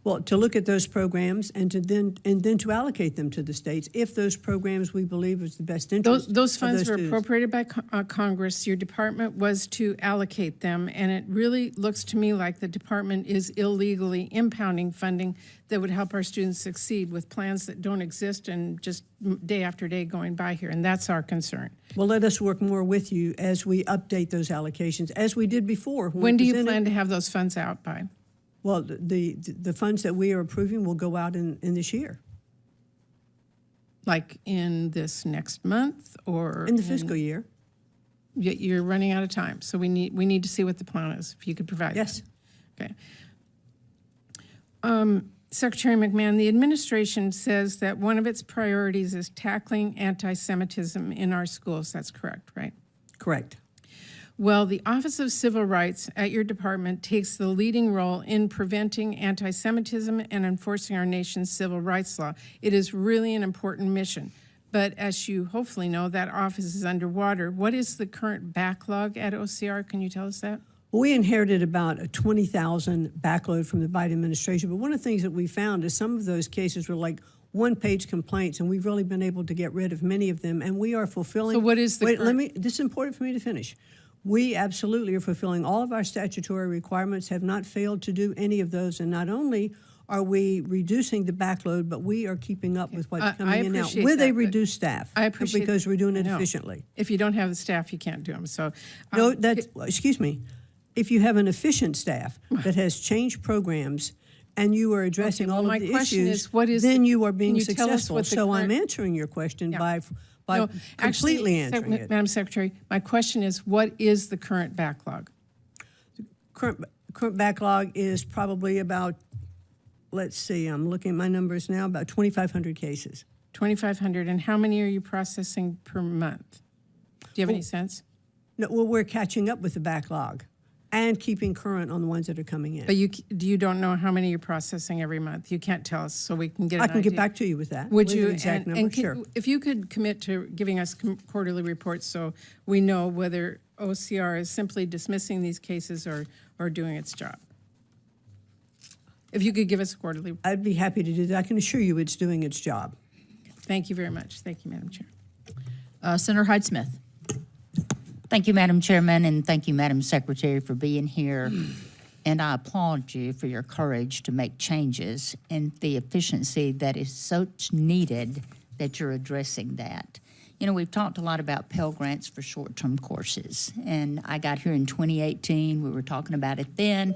Speaker 3: Well, to look at those programs and then to allocate them to the states if those programs we believe is the best interest.
Speaker 11: Those funds
Speaker 3: of
Speaker 11: were
Speaker 3: students.
Speaker 11: appropriated by Congress. Your department was to allocate them, and it really looks to me like the department is illegally impounding funding that would help our students succeed with plans that don't exist and just day after day going by here, and that's our concern.
Speaker 3: Well, let us work more with you as we update those allocations, as we did before.
Speaker 11: When do you plan to have those funds out by?
Speaker 3: Well, the funds that we are approving will go out in this year.
Speaker 11: Like in this next month, or
Speaker 3: In the fiscal year.
Speaker 11: You're running out of time, so we need to see what the plan is. If you could provide
Speaker 3: Yes.
Speaker 11: that. Okay. Secretary McMahon, the administration says that one of its priorities is tackling anti-Semitism in our schools. That's correct, right?
Speaker 3: Correct.
Speaker 11: Well, the Office of Civil Rights at your department takes the leading role in preventing anti-Semitism and enforcing our nation's civil rights law. It is really an important mission. But as you hopefully know, that office is underwater. What is the current backlog at OCR? Can you tell us that?
Speaker 3: We inherited about a 20,000 backload from the Biden administration, but one of the things that we found is some of those cases were like one-page complaints, and we've really been able to get rid of many of them, and we are fulfilling.
Speaker 11: So what is the
Speaker 3: This is important for me to finish. We absolutely are fulfilling all of our statutory requirements, have not failed to do any of those, and not only are we reducing the backload, but we are keeping up with what's coming in now with a reduced staff.
Speaker 11: I appreciate
Speaker 3: because we're doing it
Speaker 11: I know.
Speaker 3: efficiently.
Speaker 11: If you don't have the staff, you can't do them. So
Speaker 3: No, excuse me. If you have an efficient staff that has changed programs and you are addressing all of the issues, then you are being successful. So I'm answering your question by completely answering it.
Speaker 11: Madam Secretary, my question is, what is the current backlog?
Speaker 3: Current backlog is probably about, let's see, I'm looking at my numbers now, about 2,500 cases.
Speaker 11: 2,500. And how many are you processing per month? Do you have any sense?
Speaker 3: No, well, we're catching up with the backlog and keeping current on the ones that are coming in.
Speaker 11: But you don't know how many you're processing every month. You can't tell us, so we can get an
Speaker 3: I can
Speaker 11: idea.
Speaker 3: get back to you with that.
Speaker 11: Would
Speaker 3: with
Speaker 11: you?
Speaker 3: an exact number? Sure.
Speaker 11: If you could commit to giving us quarterly reports so we know whether OCR is simply dismissing these cases or doing its job. If you could give us a quarterly.
Speaker 3: I'd be happy to do that. I can assure you it's doing its job.
Speaker 11: Thank you very much. Thank you, Madam Chair.
Speaker 1: Senator Hyde-Smith.
Speaker 12: Thank you, Madam Chairman, and thank you, Madam Secretary, for being here. And I applaud you for your courage to make changes and the efficiency that is so needed that you're addressing that. You know, we've talked a lot about Pell Grants for short-term courses, and I got here in 2018. We were talking about it then.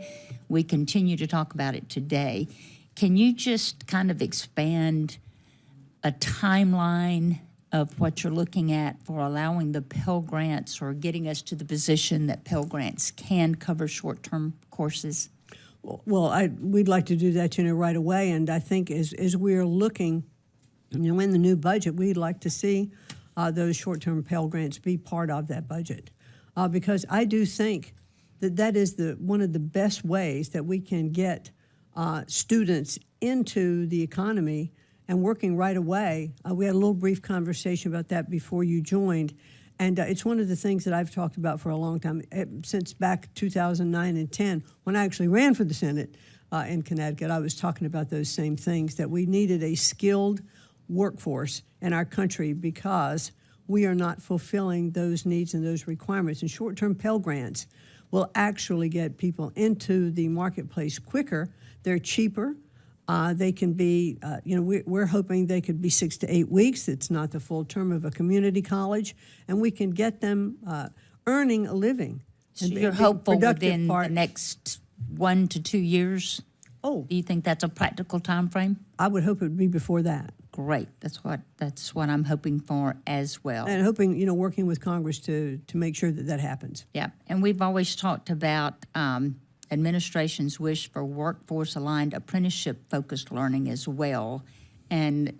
Speaker 12: We continue to talk about it today. Can you just kind of expand a timeline of what you're looking at for allowing the Pell Grants or getting us to the position that Pell Grants can cover short-term courses?
Speaker 3: Well, we'd like to do that, right away. And I think as we're looking, in the new budget, we'd like to see those short-term Pell Grants be part of that budget. Because I do think that is one of the best ways that we can get students into the economy and working right away. We had a little brief conversation about that before you joined, and it's one of the things that I've talked about for a long time, since back 2009 and 10, when I actually ran for the Senate in Connecticut. I was talking about those same things, that we needed a skilled workforce in our country because we are not fulfilling those needs and those requirements. And short-term Pell Grants will actually get people into the marketplace quicker. They're cheaper. They can be, we're hoping they could be 6 to 8 weeks. It's not the full term of a community college, and we can get them earning a living.
Speaker 12: So you're hopeful within the next 1 to 2 years?
Speaker 3: Oh.
Speaker 12: Do you think that's a practical time frame?
Speaker 3: I would hope it would be before that.
Speaker 12: Great. That's what I'm hoping for as well.
Speaker 3: And hoping, working with Congress to make sure that happens.
Speaker 12: Yeah, and we've always talked about administration's wish for workforce-aligned apprenticeship-focused learning as well, and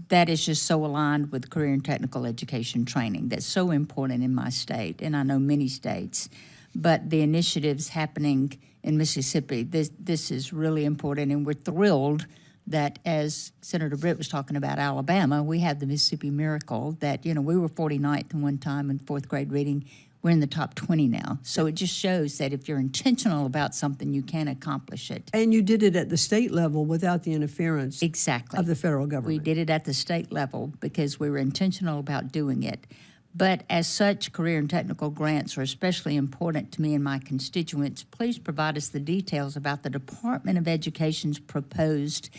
Speaker 12: that is just so aligned with career and technical education training. That's so important in my state, and I know many states. But the initiatives happening in Mississippi, this is really important, and we're thrilled that, as Senator Britt was talking about Alabama, we have the Mississippi Miracle that, we were 49th in one time in fourth grade reading. We're in the top 20 now. So it just shows that if you're intentional about something, you can accomplish it.
Speaker 3: And you did it at the state level without the interference of the federal government.
Speaker 12: We did it at the state level because we were intentional about doing it. But as such, career and technical grants are especially important to me and my constituents. Please provide us the details about the Department of Education's proposed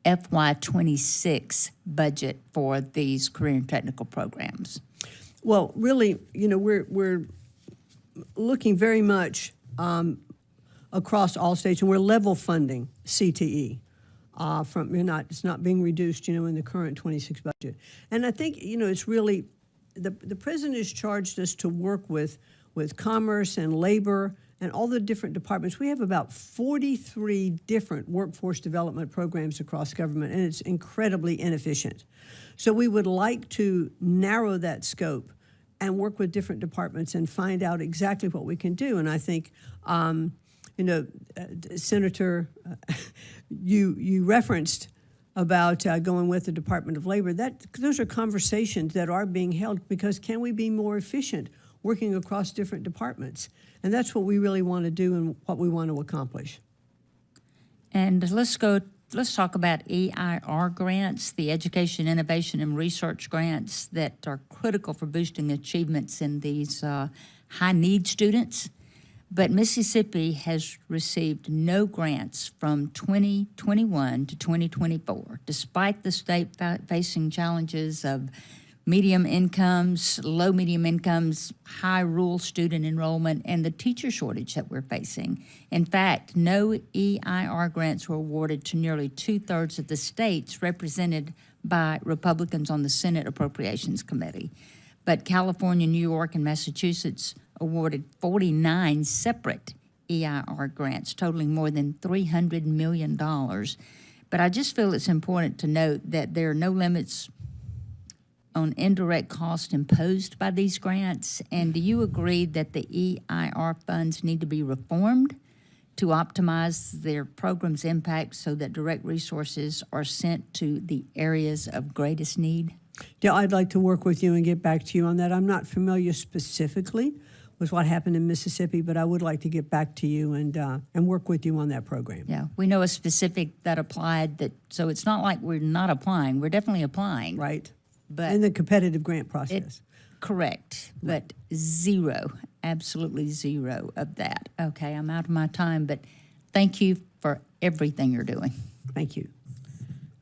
Speaker 12: FY26 budget for these career and technical programs.
Speaker 3: Well, really, we're looking very much across all states, and we're level funding CTE. It's not being reduced, in the current 26 budget. And I think, it's really the president has charged us to work with commerce and labor and all the different departments. We have about 43 different workforce development programs across government, and it's incredibly inefficient. So we would like to narrow that scope and work with different departments and find out exactly what we can do. And I think, Senator, you referenced about going with the Department of Labor. Those are conversations that are being held, because can we be more efficient working across different departments? And that's what we really want to do and what we want to accomplish.
Speaker 12: And let's talk about EIR grants, the Education, Innovation, and Research grants that are critical for boosting achievements in these high-need students. But Mississippi has received no grants from 2021 to 2024, despite the state facing challenges of medium incomes, low medium incomes, high rural student enrollment, and the teacher shortage that we're facing. In fact, no EIR grants were awarded to nearly 2/3 of the states represented by Republicans on the Senate Appropriations Committee. But California, New York, and Massachusetts awarded 49 separate EIR grants, totaling more than $300 million. But I just feel it's important to note that there are no limits on indirect cost imposed by these grants. And do you agree that the EIR funds need to be reformed to optimize their program's impact so that direct resources are sent to the areas of greatest need?
Speaker 3: Yeah, I'd like to work with you and get back to you on that. I'm not familiar specifically with what happened in Mississippi, but I would like to get back to you and work with you on that program.
Speaker 12: Yeah, we know a specific that applied, so it's not like we're not applying. We're definitely applying.
Speaker 3: Right.
Speaker 12: But
Speaker 3: in the competitive grant process.
Speaker 12: Correct, but zero, absolutely zero of that. Okay, I'm out of my time, but thank you for everything you're doing.
Speaker 3: Thank you.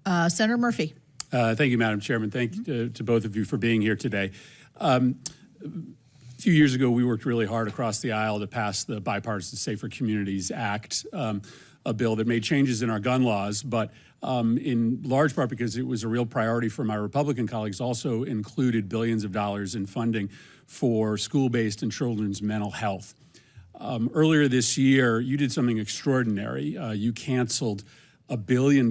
Speaker 1: Senator Murphy.
Speaker 13: Thank you, Madam Chairman. Thank you to both of you for being here today. A few years ago, we worked really hard across the aisle to pass the Bipartisan Safer Communities Act, a bill that made changes in our gun laws, but in large part because it was a real priority for my Republican colleagues, also included billions of dollars in funding for school-based and children's mental health. Earlier this year, you did something extraordinary. You canceled $1 billion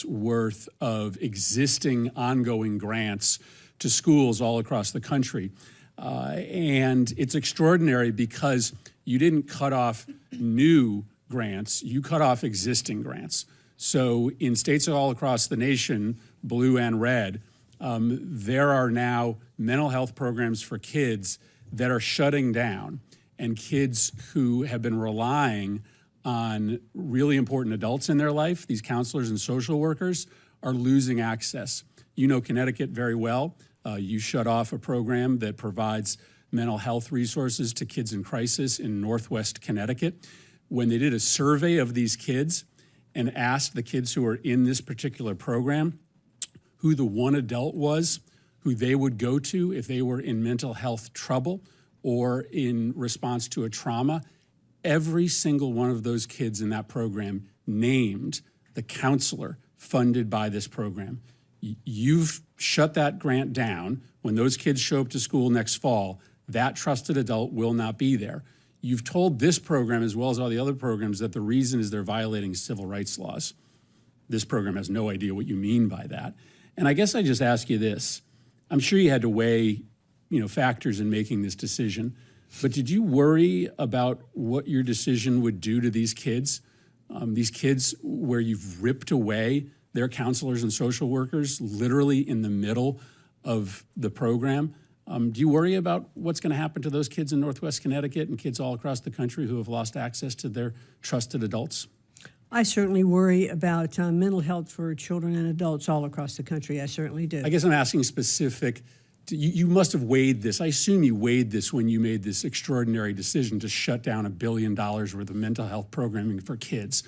Speaker 13: worth of existing ongoing grants to schools all across the country. And it's extraordinary because you didn't cut off new grants, you cut off existing grants. So in states all across the nation, blue and red, there are now mental health programs for kids that are shutting down, and kids who have been relying on really important adults in their life, these counselors and social workers, are losing access. You know Connecticut very well. You shut off a program that provides mental health resources to kids in crisis in Northwest Connecticut. When they did a survey of these kids and asked the kids who are in this particular program who the one adult was who they would go to if they were in mental health trouble or in response to a trauma, every single one of those kids in that program named the counselor funded by this program. You've shut that grant down. When those kids show up to school next fall, that trusted adult will not be there. You've told this program, as well as all the other programs, that the reason is they're violating civil rights laws. This program has no idea what you mean by that. And I guess I just ask you this. I'm sure you had to weigh, factors in making this decision, but did you worry about what your decision would do to these kids where you've ripped away their counselors and social workers literally in the middle of the program? Do you worry about what's going to happen to those kids in Northwest Connecticut and kids all across the country who have lost access to their trusted adults?
Speaker 3: I certainly worry about mental health for children and adults all across the country. I certainly do.
Speaker 13: I guess I'm asking specific. You must have weighed this. I assume you weighed this when you made this extraordinary decision to shut down $1 billion worth of mental health programming for kids.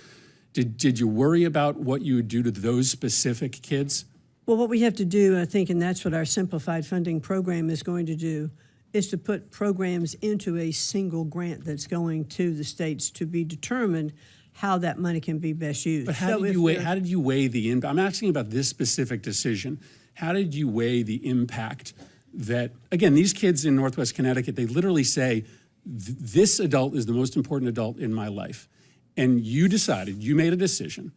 Speaker 13: Did you worry about what you would do to those specific kids?
Speaker 3: Well, what we have to do, I think, and that's what our simplified funding program is going to do, is to put programs into a single grant that's going to the states to be determined how that money can be best used.
Speaker 13: But how did you weigh the impact? I'm asking about this specific decision. How did you weigh the impact that, again, these kids in Northwest Connecticut, they literally say, this adult is the most important adult in my life. And you made a decision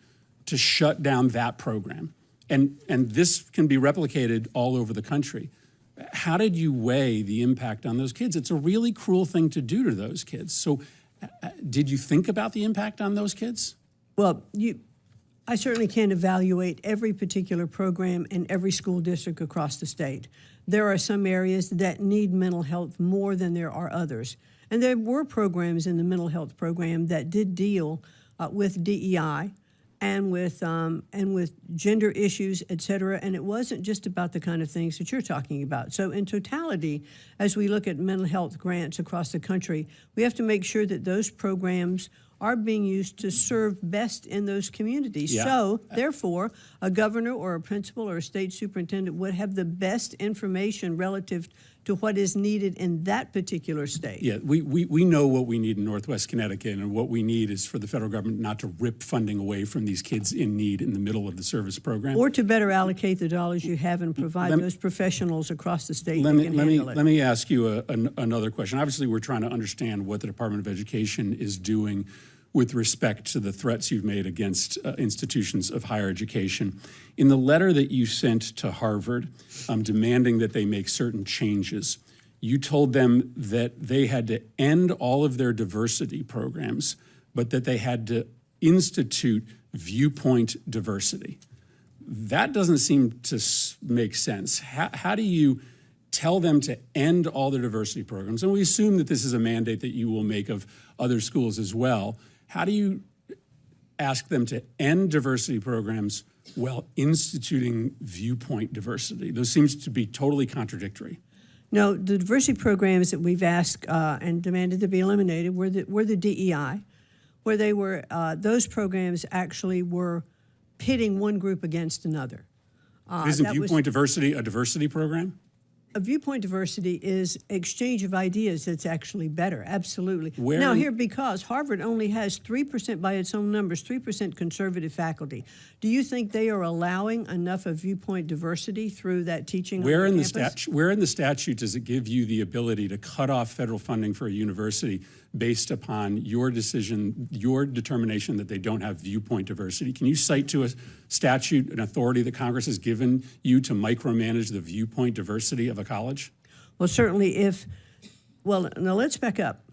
Speaker 13: to shut down that program. And this can be replicated all over the country. how did you weigh the impact on those kids? It's a really cruel thing to do to those kids. So did you think about the impact on those kids?
Speaker 3: Well, I certainly can't evaluate every particular program in every school district across the state. There are some areas that need mental health more than there are others. And there were programs in the mental health program that did deal with DEI and with gender issues, et cetera. And it wasn't just about the kind of things that you're talking about. So in totality, as we look at mental health grants across the country, we have to make sure that those programs are being used to serve best in those communities.
Speaker 13: Yeah.
Speaker 3: So, therefore, a governor or a principal or a state superintendent would have the best information relative to what is needed in that particular state.
Speaker 13: Yeah, we know what we need in Northwest Connecticut, and what we need is for the federal government not to rip funding away from these kids in need in the middle of the service program.
Speaker 3: Or to better allocate the dollars you have and provide those professionals across the state
Speaker 13: Let
Speaker 3: that can handle it.
Speaker 13: me me ask you another question. Obviously, we're trying to understand what the Department of Education is doing with respect to the threats you've made against institutions of higher education. In the letter that you sent to Harvard demanding that they make certain changes, you told them that they had to end all of their diversity programs, but that they had to institute viewpoint diversity. That doesn't seem to make sense. How do you tell them to end all their diversity programs? And we assume that this is a mandate that you will make of other schools as well. How do you ask them to end diversity programs while instituting viewpoint diversity? Those seems to be totally contradictory.
Speaker 3: No, the diversity programs that we've asked and demanded to be eliminated were the DEI, where they were those programs actually were pitting one group against another.
Speaker 13: Isn't viewpoint diversity a diversity program?
Speaker 3: A viewpoint diversity is exchange of ideas that's actually better, absolutely. Because Harvard only has 3%, by its own numbers, 3% conservative faculty. Do you think they are allowing enough of viewpoint diversity through that teaching
Speaker 13: Where
Speaker 3: on
Speaker 13: in
Speaker 3: campus?
Speaker 13: where in the statute does it give you the ability to cut off federal funding for a university based upon your decision, your determination that they don't have viewpoint diversity? Can you cite to a statute, an authority that Congress has given you to micromanage the viewpoint diversity of a college?
Speaker 3: Well, certainly now let's back up.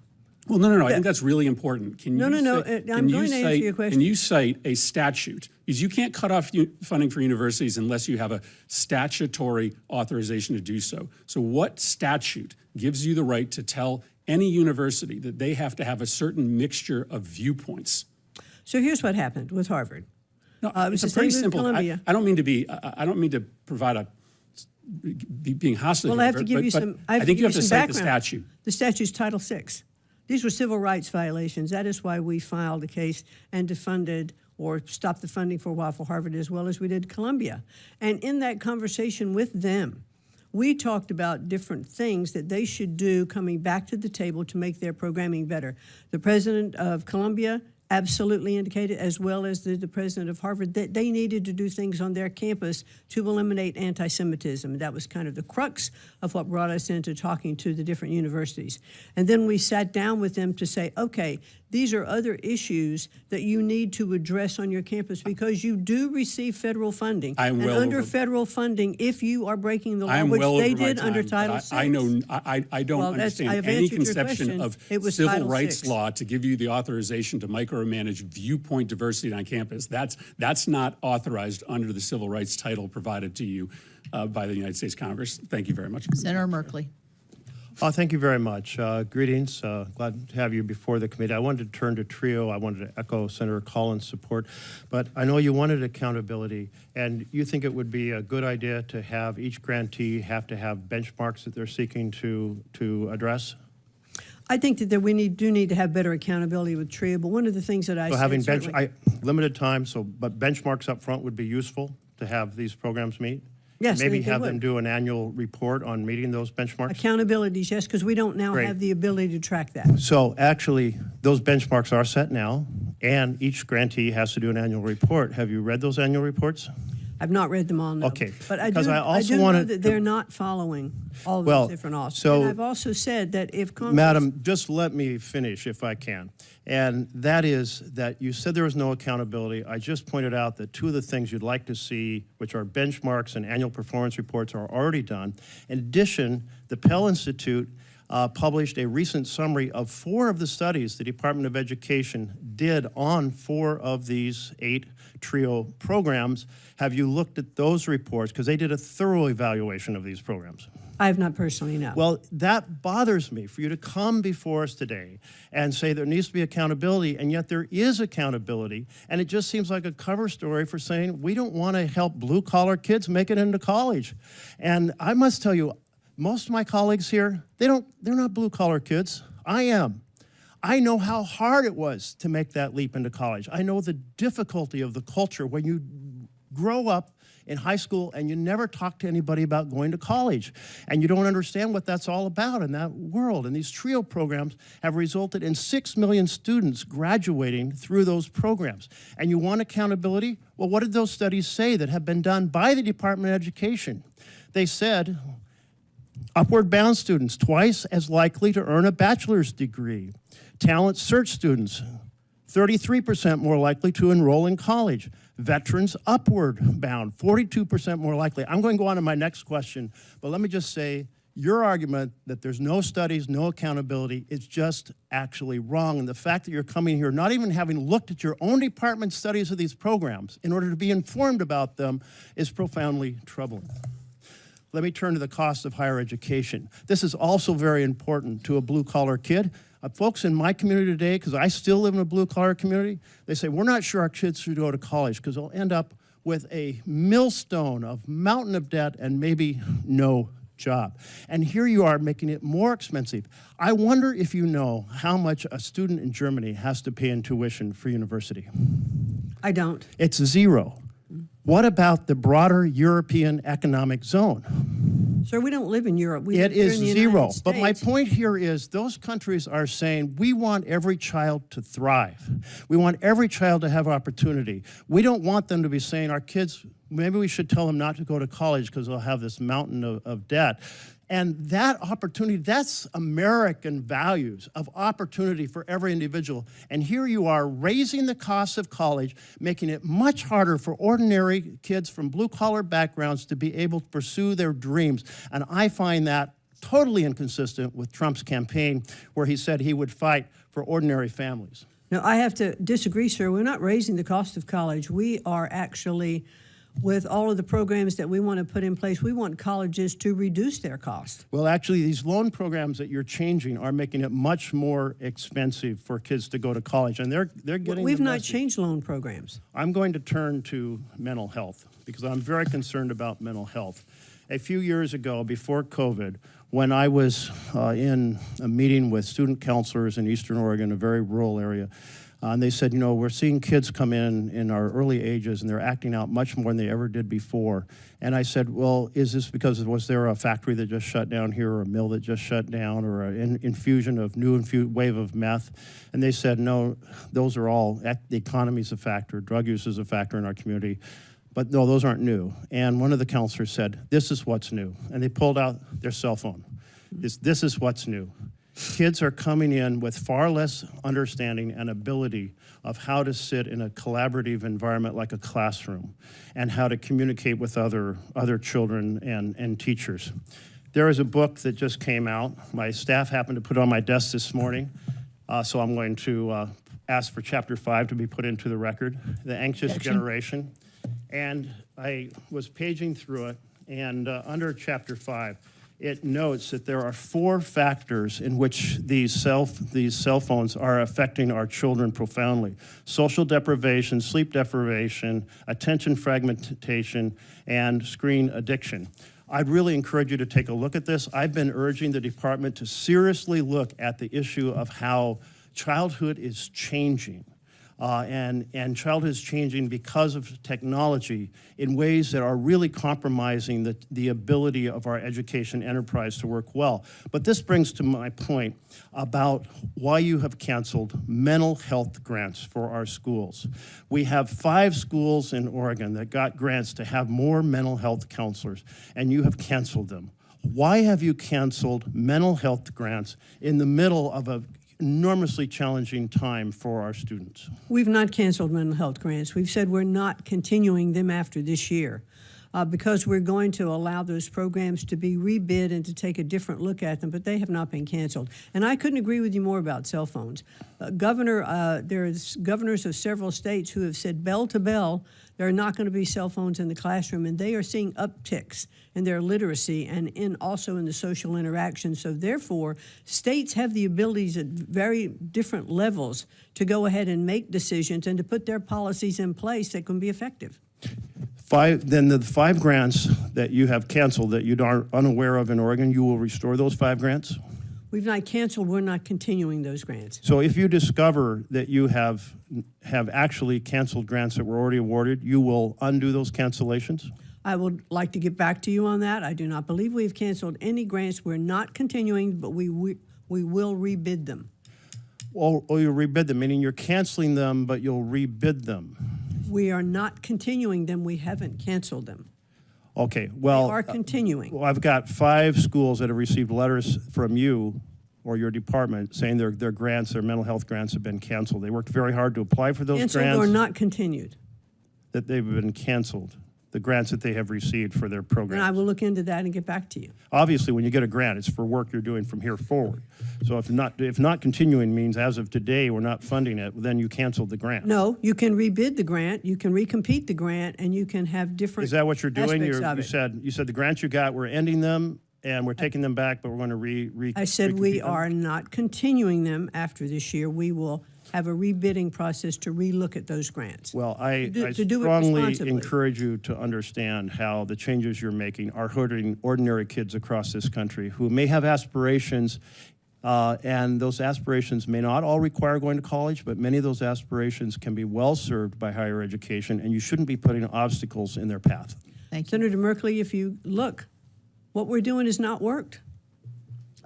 Speaker 13: Well, no. I think that's really important.
Speaker 3: I'm going to answer your question.
Speaker 13: Can you cite a statute? Because you can't cut off funding for universities unless you have a statutory authorization to do so. So what statute gives you the right to tell any university that they have to have a certain mixture of viewpoints?
Speaker 3: So here's what happened with Harvard.
Speaker 13: No, it's a pretty simple. I don't mean to provide being hostile.
Speaker 3: Well, I have to give you some.
Speaker 13: I think you have to cite
Speaker 3: background.
Speaker 13: the statute.
Speaker 3: The statute's Title VI. These were civil rights violations. That is why we filed a case and defunded or stopped the funding for a while for Harvard, as well as we did Columbia. And in that conversation with them, we talked about different things that they should do coming back to the table to make their programming better. The president of Columbia absolutely indicated, as well as the president of Harvard, that they needed to do things on their campus to eliminate anti-Semitism. That was kind of the crux of what brought us into talking to the different universities. And then we sat down with them to say, okay, these are other issues that you need to address on your campus because you do receive federal funding. Under federal funding, if you are breaking the law, which they did under Title VI.
Speaker 13: I don't understand any conception of civil rights law to give you the authorization to micromanage viewpoint diversity on campus. That's not authorized under the civil rights title provided to you by the United States Congress. Thank you very much.
Speaker 1: Senator Merkley.
Speaker 14: Thank you very much. Greetings. Glad to have you before the committee. I wanted to turn to TRIO. I wanted to echo Senator Collins' support, but I know you wanted accountability, and you think it would be a good idea to have each grantee have to have benchmarks that they're seeking to address?
Speaker 3: I think that we do need to have better accountability with TRIO, but one of the things that I said
Speaker 14: limited time, but benchmarks up front would be useful to have these programs meet?
Speaker 3: Yes,
Speaker 14: maybe have them do an annual report on meeting those benchmarks?
Speaker 3: Accountabilities, yes, because we don't now have the ability to track that.
Speaker 14: So actually, those benchmarks are set now, and each grantee has to do an annual report. Have you read those annual reports?
Speaker 3: I've not read them all, no.
Speaker 14: Okay,
Speaker 3: But I
Speaker 14: because
Speaker 3: do,
Speaker 14: I also
Speaker 3: know
Speaker 14: wanted
Speaker 3: that
Speaker 14: to-
Speaker 3: they're not following all
Speaker 14: Well,
Speaker 3: those different officers.
Speaker 14: so-
Speaker 3: And I've also said that if Congress...
Speaker 14: Madam, just let me finish if I can. And that is that you said there was no accountability. I just pointed out that two of the things you'd like to see, which are benchmarks and annual performance reports, are already done. In addition, the Pell Institute published a recent summary of 4 of the studies the Department of Education did on 4 of these 8 TRIO programs. Have you looked at those reports? Because they did a thorough evaluation of these programs.
Speaker 3: I have not personally, no.
Speaker 14: Well, that bothers me for you to come before us today and say there needs to be accountability, and yet there is accountability, and it just seems like a cover story for saying we don't want to help blue-collar kids make it into college. And I must tell you, most of my colleagues here, they're not blue-collar kids. I am. I know how hard it was to make that leap into college. I know the difficulty of the culture when you grow up in high school and you never talk to anybody about going to college, and you don't understand what that's all about in that world. And these TRIO programs have resulted in 6 million students graduating through those programs. And you want accountability? Well, what did those studies say that have been done by the Department of Education? They said upward bound students twice as likely to earn a bachelor's degree. Talent search students 33% more likely to enroll in college. Veterans upward bound, 42% more likely. I'm going to go on to my next question, but let me just say, your argument that there's no studies, no accountability, is just actually wrong. And the fact that you're coming here not even having looked at your own department studies of these programs in order to be informed about them is profoundly troubling. Let me turn to the cost of higher education. This is also very important to a blue-collar kid. Folks in my community today, because I still live in a blue-collar community, they say, we're not sure our kids should go to college because they'll end up with a millstone of mountain of debt and maybe no job. And here you are making it more expensive. I wonder if you know how much a student in Germany has to pay in tuition for university.
Speaker 3: I don't.
Speaker 14: It's 0. What about the broader European economic zone?
Speaker 3: Sir, we don't live in Europe. We
Speaker 14: It
Speaker 3: live here
Speaker 14: is
Speaker 3: in the
Speaker 14: 0.
Speaker 3: United
Speaker 14: But my
Speaker 3: States.
Speaker 14: point here is those countries are saying we want every child to thrive. We want every child to have opportunity. We don't want them to be saying our kids, maybe we should tell them not to go to college because they'll have this mountain of debt. And that opportunity, that's American values of opportunity for every individual. And here you are raising the cost of college, making it much harder for ordinary kids from blue-collar backgrounds to be able to pursue their dreams. And I find that totally inconsistent with Trump's campaign, where he said he would fight for ordinary families.
Speaker 3: No, I have to disagree, sir. We're not raising the cost of college. We are actually, with all of the programs that we want to put in place, we want colleges to reduce their cost.
Speaker 14: Well, actually, these loan programs that you're changing are making it much more expensive for kids to go to college, and they're getting
Speaker 3: We've
Speaker 14: the
Speaker 3: not
Speaker 14: message.
Speaker 3: changed loan programs.
Speaker 14: I'm going to turn to mental health because I'm very concerned about mental health. A few years ago, before COVID, when I was in a meeting with student counselors in Eastern Oregon, a very rural area, and they said, you know, we're seeing kids come in our early ages, and they're acting out much more than they ever did before. And I said, well, is this because was there a factory that just shut down here, or a mill that just shut down, or an infusion of wave of meth? And they said, no, those are all, the economy's a factor, drug use is a factor in our community. But no, those aren't new. And one of the counselors said, this is what's new. And they pulled out their cell phone. This is what's new. Kids are coming in with far less understanding and ability of how to sit in a collaborative environment like a classroom and how to communicate with other children and teachers. There is a book that just came out. My staff happened to put it on my desk this morning, so I'm going to ask for Chapter 5 to be put into the record, The Anxious Generation. And I was paging through it, and under Chapter 5, it notes that there are 4 factors in which these cell phones are affecting our children profoundly: social deprivation, sleep deprivation, attention fragmentation, and screen addiction. I'd really encourage you to take a look at this. I've been urging the department to seriously look at the issue of how childhood is changing. And childhood is changing because of technology in ways that are really compromising the ability of our education enterprise to work well. But this brings to my point about why you have canceled mental health grants for our schools. We have 5 schools in Oregon that got grants to have more mental health counselors, and you have canceled them. Why have you canceled mental health grants in the middle of a enormously challenging time for our students?
Speaker 3: We've not canceled mental health grants. We've said we're not continuing them after this year because we're going to allow those programs to be rebid and to take a different look at them, but they have not been canceled. And I couldn't agree with you more about cell phones. There's governors of several states who have said bell to bell, there are not going to be cell phones in the classroom, and they are seeing upticks in their literacy and also in the social interaction. So therefore, states have the abilities at very different levels to go ahead and make decisions and to put their policies in place that can be effective.
Speaker 14: Then the 5 grants that you have canceled that you are unaware of in Oregon, you will restore those 5 grants?
Speaker 3: We've not canceled, we're not continuing those grants.
Speaker 14: So if you discover that you have actually canceled grants that were already awarded, you will undo those cancellations?
Speaker 3: I would like to get back to you on that. I do not believe we've canceled any grants. We're not continuing, but we will rebid them.
Speaker 14: Well, you'll rebid them, meaning you're canceling them, but you'll rebid them.
Speaker 3: We are not continuing them. We haven't canceled them.
Speaker 14: Okay, well,
Speaker 3: They are continuing.
Speaker 14: well, I've got 5 schools that have received letters from you or your department saying their grants, their mental health grants have been canceled. They worked very hard to apply for those
Speaker 3: Canceled
Speaker 14: grants.
Speaker 3: or not continued.
Speaker 14: That they've been canceled, the grants that they have received for their programs.
Speaker 3: And I will look into that and get back to you.
Speaker 14: Obviously, when you get a grant, it's for work you're doing from here forward. So if not continuing means as of today we're not funding it, then you canceled the grant.
Speaker 3: No, you can rebid the grant, you can recompete the grant, and you can have different
Speaker 14: Is that what you're doing?
Speaker 3: aspects of it.
Speaker 14: You said the grants you got, we're ending them and we're taking them back, but we're going to
Speaker 3: I said we
Speaker 14: recompete them?
Speaker 3: are not continuing them after this year. We will have a rebidding process to relook at those grants.
Speaker 14: Well, I
Speaker 3: to do it
Speaker 14: strongly
Speaker 3: responsibly.
Speaker 14: encourage you to understand how the changes you're making are hurting ordinary kids across this country who may have aspirations, and those aspirations may not all require going to college, but many of those aspirations can be well served by higher education, and you shouldn't be putting obstacles in their path.
Speaker 1: Thank you.
Speaker 3: Senator Merkley, if you look, what we're doing has not worked.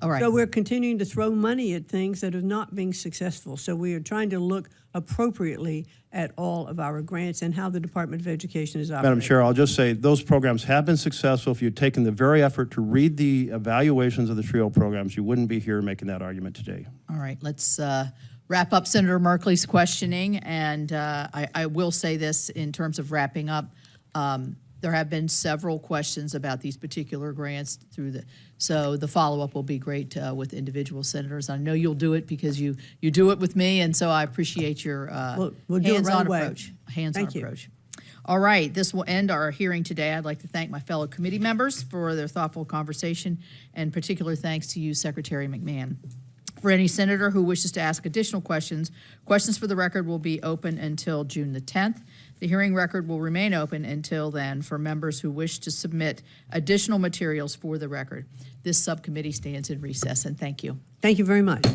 Speaker 1: All right.
Speaker 3: So we're continuing to throw money at things that are not being successful. So we are trying to look appropriately at all of our grants and how the Department of Education is operating.
Speaker 14: Madam Chair, I'll just say those programs have been successful. If you'd taken the very effort to read the evaluations of the TRIO programs, you wouldn't be here making that argument today.
Speaker 1: All right, let's wrap up Senator Merkley's questioning. And I will say this in terms of wrapping up. There have been several questions about these particular grants so the follow-up will be great with individual senators. I know you'll do it because you do it with me, and so I appreciate your
Speaker 3: we'll do it right
Speaker 1: hands-on
Speaker 3: away.
Speaker 1: approach. Hands-on
Speaker 3: Thank you.
Speaker 1: approach. All right, this will end our hearing today. I'd like to thank my fellow committee members for their thoughtful conversation, and particular thanks to you, Secretary McMahon. For any senator who wishes to ask additional questions, questions for the record will be open until June the 10th. The hearing record will remain open until then for members who wish to submit additional materials for the record. This subcommittee stands in recess, and thank you.
Speaker 3: Thank you very much.